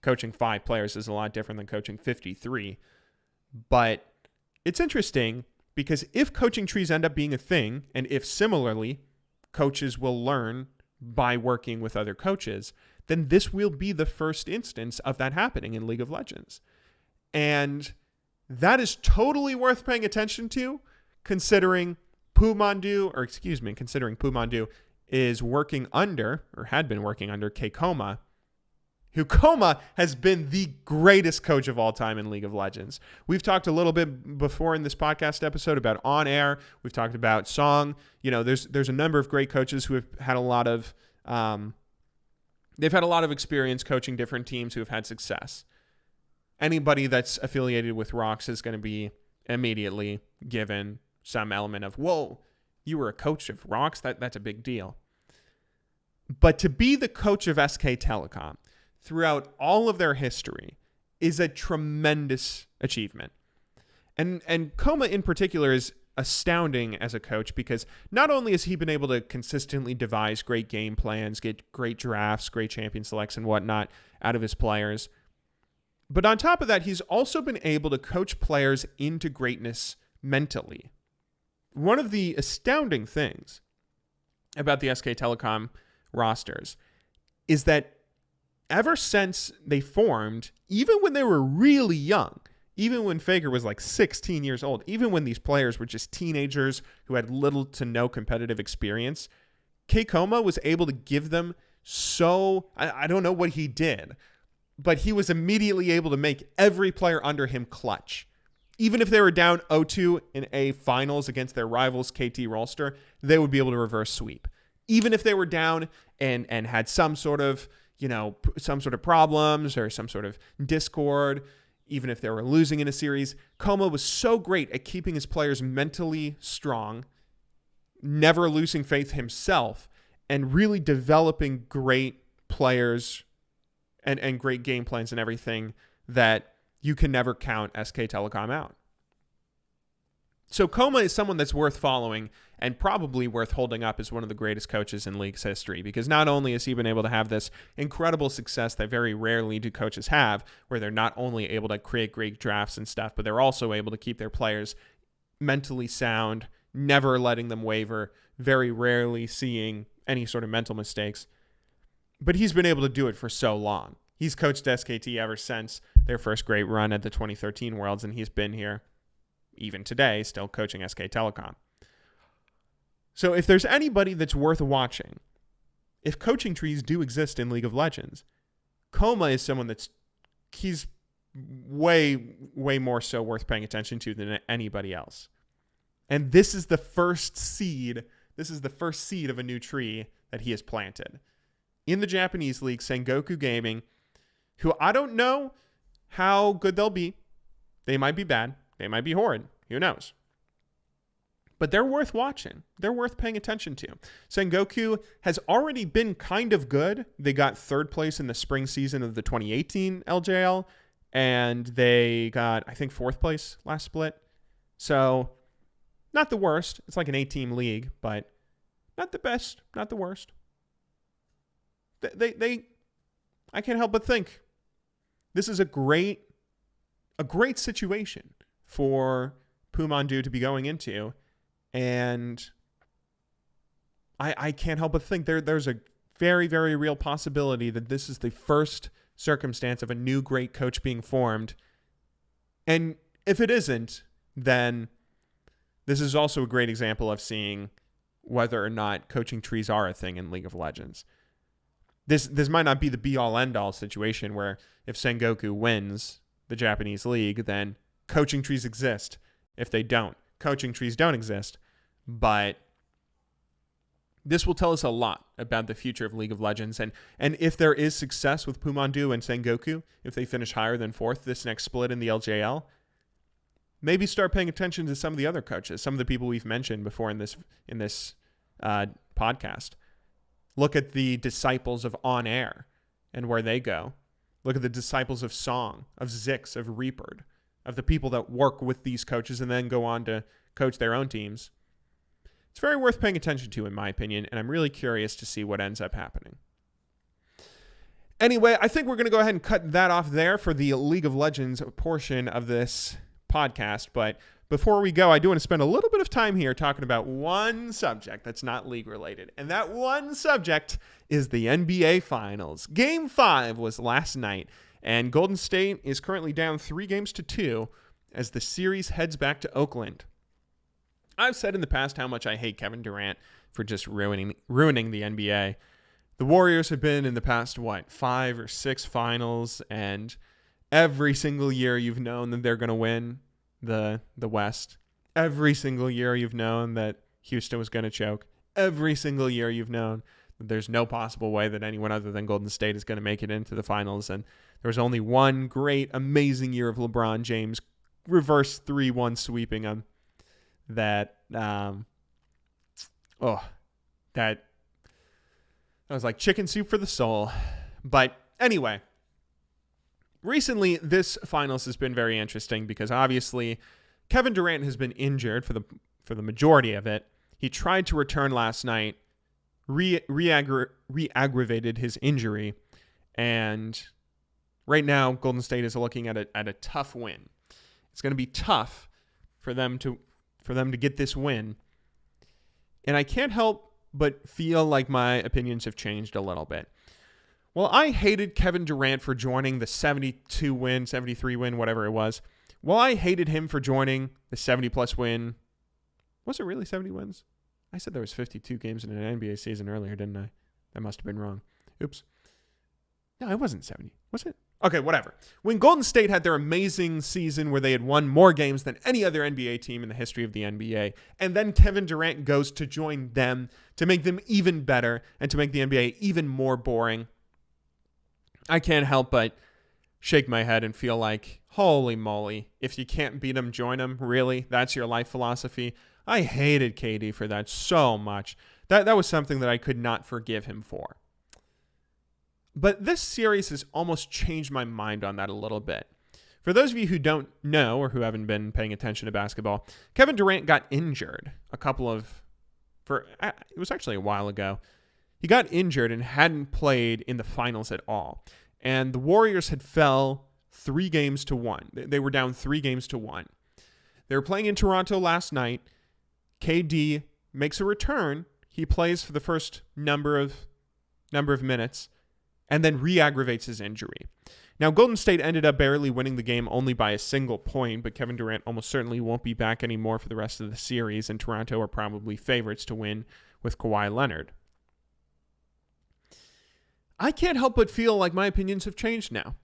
Coaching 5 players is a lot different than coaching 53. But it's interesting because if coaching trees end up being a thing, and if similarly coaches will learn by working with other coaches, then this will be the first instance of that happening in League of Legends. And that is totally worth paying attention to, considering Pumandu is working under, or had been working under, Koma, who Koma has been the greatest coach of all time in League of Legends. We've talked a little bit before in this podcast episode about On Air. We've talked about Song. There's a number of great coaches who have had a lot of they've had a lot of experience coaching different teams who have had success. Anybody that's affiliated with Rocks is going to be immediately given some element of, whoa, you were a coach of Rocks? That's a big deal. But to be the coach of SK Telecom throughout all of their history is a tremendous achievement. And Koma in particular is astounding as a coach because not only has he been able to consistently devise great game plans, get great drafts, great champion selects and whatnot out of his players, but on top of that, he's also been able to coach players into greatness mentally. One of the astounding things about the SK Telecom rosters is that ever since they formed, even when they were really young, even when Faker was like 16 years old, even when these players were just teenagers who had little to no competitive experience, Koma was able to give them I don't know what he did, but he was immediately able to make every player under him clutch. Even if they were down 0-2 in a finals against their rivals, KT Rolster, they would be able to reverse sweep. Even if they were down and had some sort of problems or some sort of discord, even if they were losing in a series, Koma was so great at keeping his players mentally strong, never losing faith himself, and really developing great players and great game plans and everything that you can never count SK Telecom out. So Koma is someone that's worth following and probably worth holding up as one of the greatest coaches in League's history, because not only has he been able to have this incredible success that very rarely do coaches have, where they're not only able to create great drafts and stuff, but they're also able to keep their players mentally sound, never letting them waver, very rarely seeing any sort of mental mistakes. But he's been able to do it for so long. He's coached SKT ever since their first great run at the 2013 Worlds, and he's been here even today, still coaching SK Telecom. So if there's anybody that's worth watching, if coaching trees do exist in League of Legends, Koma is someone he's way, way more so worth paying attention to than anybody else. And this is the first seed. This is the first seed of a new tree that he has planted. In the Japanese league, Sengoku Gaming, who I don't know how good they'll be. They might be bad. They might be horrid. Who knows? But they're worth watching. They're worth paying attention to. Sengoku has already been kind of good. They got third place in the spring season of the 2018 LJL, and they got, I think, fourth place last split. So not the worst. It's like an 8-team league, but not the best, not the worst. I can't help but think this is a great situation for Pumandu to be going into. And I can't help but think there's a very, very real possibility that this is the first circumstance of a new great coach being formed. And if it isn't, then this is also a great example of seeing whether or not coaching trees are a thing in League of Legends. This might not be the be-all, end-all situation where if Sengoku wins the Japanese league, then coaching trees exist. If they don't, coaching trees don't exist. But this will tell us a lot about the future of League of Legends. And if there is success with Pumandu and Sengoku, if they finish higher than fourth this next split in the LJL, maybe start paying attention to some of the other coaches, some of the people we've mentioned before in this podcast. Look at the disciples of On Air and where they go. Look at the disciples of Song, of Zix, of Reapered, of the people that work with these coaches and then go on to coach their own teams. It's very worth paying attention to, in my opinion, and I'm really curious to see what ends up happening. Anyway, I think we're going to go ahead and cut that off there for the League of Legends portion of this podcast. But before we go, I do want to spend a little bit of time here talking about one subject that's not league related. And that one subject is the NBA Finals. Game 5 was last night, and Golden State is currently down 3-2 as the series heads back to Oakland. I've said in the past how much I hate Kevin Durant for just ruining the NBA. The Warriors have been in the past, 5 or 6 finals, and every single year you've known that they're going to win the West. Every single year you've known that Houston was going to choke. Every single year you've known that there's no possible way that anyone other than Golden State is going to make it into the finals, and there was only one great, amazing year of LeBron James reverse 3-1 sweeping them. That was like chicken soup for the soul. But anyway, recently this finals has been very interesting because obviously Kevin Durant has been injured for the majority of it. He tried to return last night, re-aggravated his injury, and right now Golden State is looking at a tough win. It's going to be tough for them to get this win. And I can't help but feel like my opinions have changed a little bit. Well, I hated Kevin Durant for joining the 72-win, 73-win, whatever it was. Well, I hated him for joining the 70-plus win. Was it really 70 wins? I said there was 52 games in an NBA season earlier, didn't I? That must have been wrong. Oops. No, it wasn't 70. Was it? Okay, whatever. When Golden State had their amazing season where they had won more games than any other NBA team in the history of the NBA, and then Kevin Durant goes to join them to make them even better and to make the NBA even more boring, I can't help but shake my head and feel like, holy moly, if you can't beat them, join them. Really? That's your life philosophy? I hated KD for that so much. That was something that I could not forgive him for. But this series has almost changed my mind on that a little bit. For those of you who don't know or who haven't been paying attention to basketball, Kevin Durant got injured it was actually a while ago. He got injured and hadn't played in the finals at all. And the Warriors had fell 3-1. They were down 3-1. They were playing in Toronto last night. KD makes a return. He plays for the first number of minutes, and then re-aggravates his injury. Now, Golden State ended up barely winning the game only by a single point, but Kevin Durant almost certainly won't be back anymore for the rest of the series, and Toronto are probably favorites to win with Kawhi Leonard. I can't help but feel like my opinions have changed now.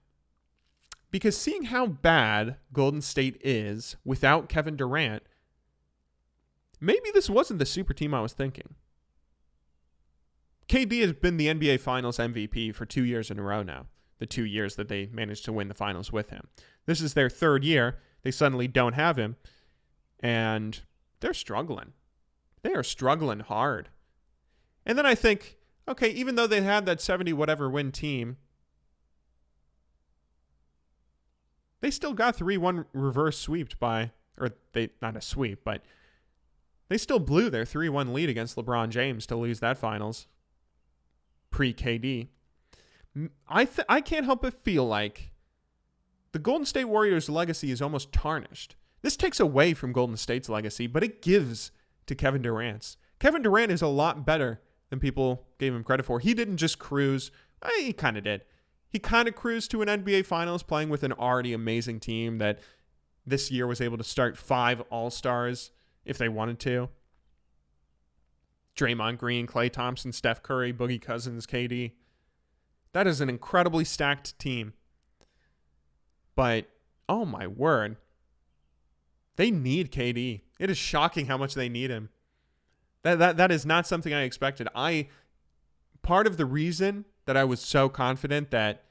Because seeing how bad Golden State is without Kevin Durant, maybe this wasn't the super team I was thinking. KD has been the NBA Finals MVP for 2 years in a row now. The 2 years that they managed to win the finals with him. This is their third year. They suddenly don't have him. And they're struggling. They are struggling hard. And then I think, okay, even though they had that 70-whatever win team, they still got 3-1 reverse sweeped not a sweep, but they still blew their 3-1 lead against LeBron James to lose that finals. Pre-KD. I can't help but feel like the Golden State Warriors' legacy is almost tarnished. This takes away from Golden State's legacy, but it gives to Kevin Durant's. Kevin Durant is a lot better than people gave him credit for. He didn't just cruise. He kind of did. He kind of cruised to an NBA Finals playing with an already amazing team that this year was able to start 5 All-Stars if they wanted to. Draymond Green, Klay Thompson, Steph Curry, Boogie Cousins, KD. That is an incredibly stacked team. But, oh my word, they need KD. It is shocking how much they need him. That is not something I expected. Part of the reason that I was so confident that,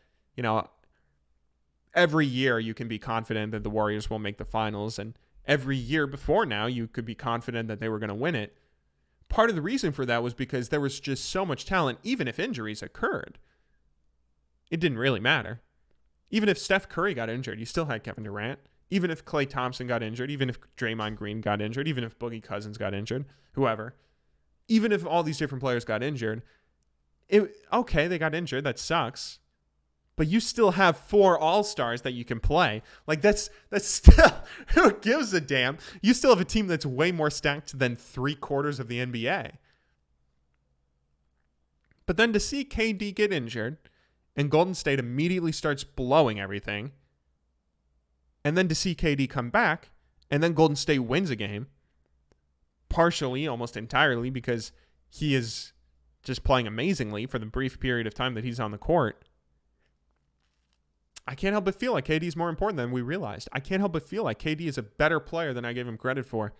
every year you can be confident that the Warriors will make the finals, and every year before now you could be confident that they were going to win it. Part of the reason for that was because there was just so much talent, even if injuries occurred. It didn't really matter. Even if Steph Curry got injured, you still had Kevin Durant. even if Klay Thompson got injured, even if Draymond Green got injured, even if Boogie Cousins got injured, whoever, even if all these different players got injured, okay, they got injured. That sucks. But you still have 4 all-stars that you can play. Like, that's still, who gives a damn? You still have a team that's way more stacked than 3/4 of the NBA. But then to see KD get injured and Golden State immediately starts blowing everything, and then to see KD come back, and then Golden State wins a game, partially, almost entirely, because he is just playing amazingly for the brief period of time that he's on the court, I can't help but feel like KD is more important than we realized. I can't help but feel like KD is a better player than I gave him credit for.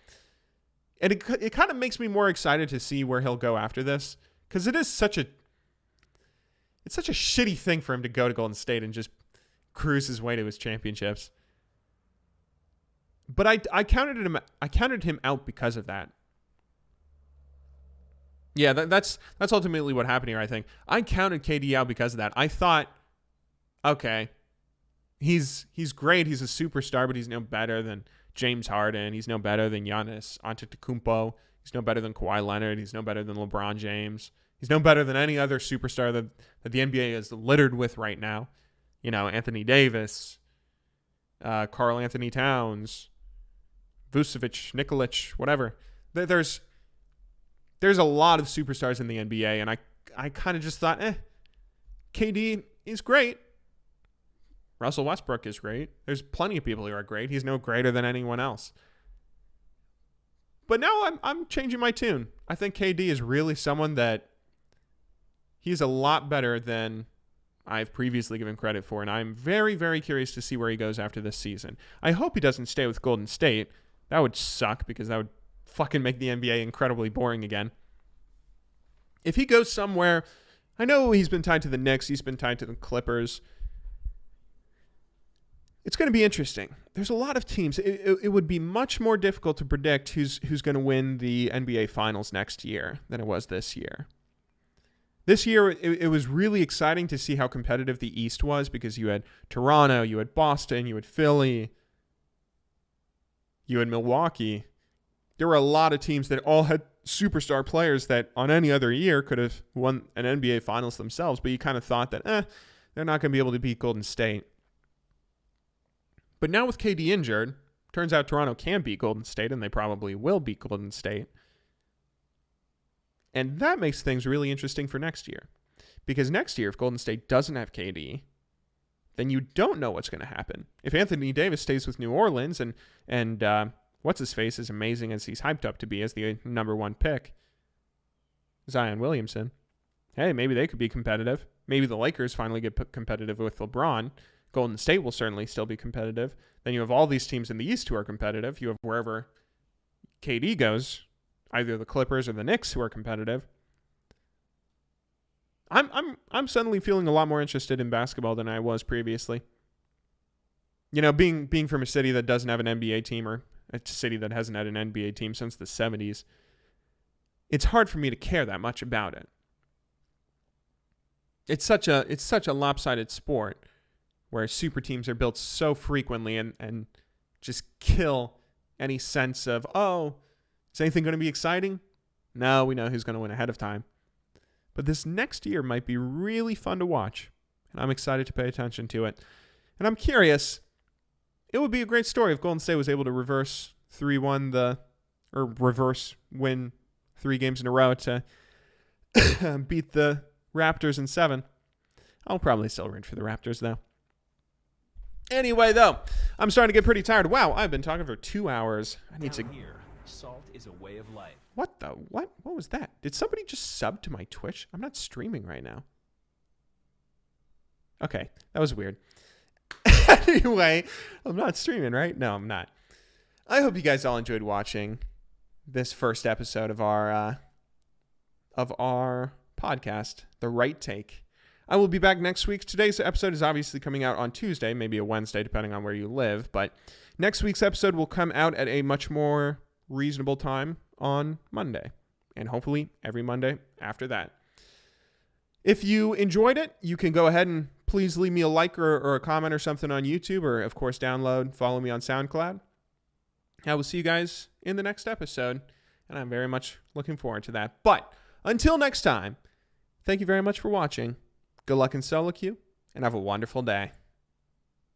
And it kind of makes me more excited to see where he'll go after this, because it's such a shitty thing for him to go to Golden State and just cruise his way to his championships. But I counted him out because of that. Yeah, that's ultimately what happened here, I think. I counted KD out because of that. I thought, okay, he's great. He's a superstar, but he's no better than James Harden. He's no better than Giannis Antetokounmpo. He's no better than Kawhi Leonard. He's no better than LeBron James. He's no better than any other superstar that the NBA is littered with right now. You know, Anthony Davis, Karl Anthony Towns, Vucevic, Nikolic, whatever. There's a lot of superstars in the NBA, and I kind of just thought, KD is great. Russell Westbrook is great. There's plenty of people who are great. He's no greater than anyone else. But now I'm changing my tune. I think KD is really someone that he's a lot better than I've previously given credit for, and I'm very, very curious to see where he goes after this season. I hope he doesn't stay with Golden State. That would suck, because that would fucking make the NBA incredibly boring again. If he goes somewhere, I know he's been tied to the Knicks, he's been tied to the Clippers. It's going to be interesting. There's a lot of teams. It would be much more difficult to predict who's going to win the NBA Finals next year than it was this year. This year, it was really exciting to see how competitive the East was, because you had Toronto, you had Boston, you had Philly, you had Milwaukee. There were a lot of teams that all had superstar players that on any other year could have won an NBA Finals themselves, but you kind of thought that, they're not going to be able to beat Golden State. But now with KD injured, turns out Toronto can beat Golden State, and they probably will beat Golden State. And that makes things really interesting for next year. Because next year, if Golden State doesn't have KD, then you don't know what's going to happen. If Anthony Davis stays with New Orleans and what's-his-face is amazing as he's hyped up to be as the number 1 pick, Zion Williamson, hey, maybe they could be competitive. Maybe the Lakers finally get competitive with LeBron. Golden State will certainly still be competitive. Then you have all these teams in the East who are competitive. You have wherever KD goes, either the Clippers or the Knicks, who are competitive. I'm suddenly feeling a lot more interested in basketball than I was previously. You know, being from a city that doesn't have an NBA team, or a city that hasn't had an NBA team since the 70s, it's hard for me to care that much about it. It's such a lopsided sport where super teams are built so frequently and just kill any sense of, oh, is anything going to be exciting? No, we know who's going to win ahead of time. But this next year might be really fun to watch, and I'm excited to pay attention to it. And I'm curious, it would be a great story if Golden State was able to reverse win 3 games in a row to beat the Raptors in 7. I'll probably still root for the Raptors, though. Anyway, though, I'm starting to get pretty tired. Wow, I've been talking for 2 hours. I need to... Here, salt is a way of life. What the? What was that? Did somebody just sub to my Twitch? I'm not streaming right now. Okay, that was weird. Anyway, I'm not streaming, right? No, I'm not. I hope you guys all enjoyed watching this first episode of our podcast, The Right Take. I will be back next week. Today's episode is obviously coming out on Tuesday, maybe a Wednesday, depending on where you live. But next week's episode will come out at a much more reasonable time on Monday. And hopefully every Monday after that. If you enjoyed it, you can go ahead and please leave me a like or a comment or something on YouTube, or of course download, follow me on SoundCloud. I will see you guys in the next episode, and I'm very much looking forward to that. But until next time, thank you very much for watching. Good luck in solo queue, and have a wonderful day.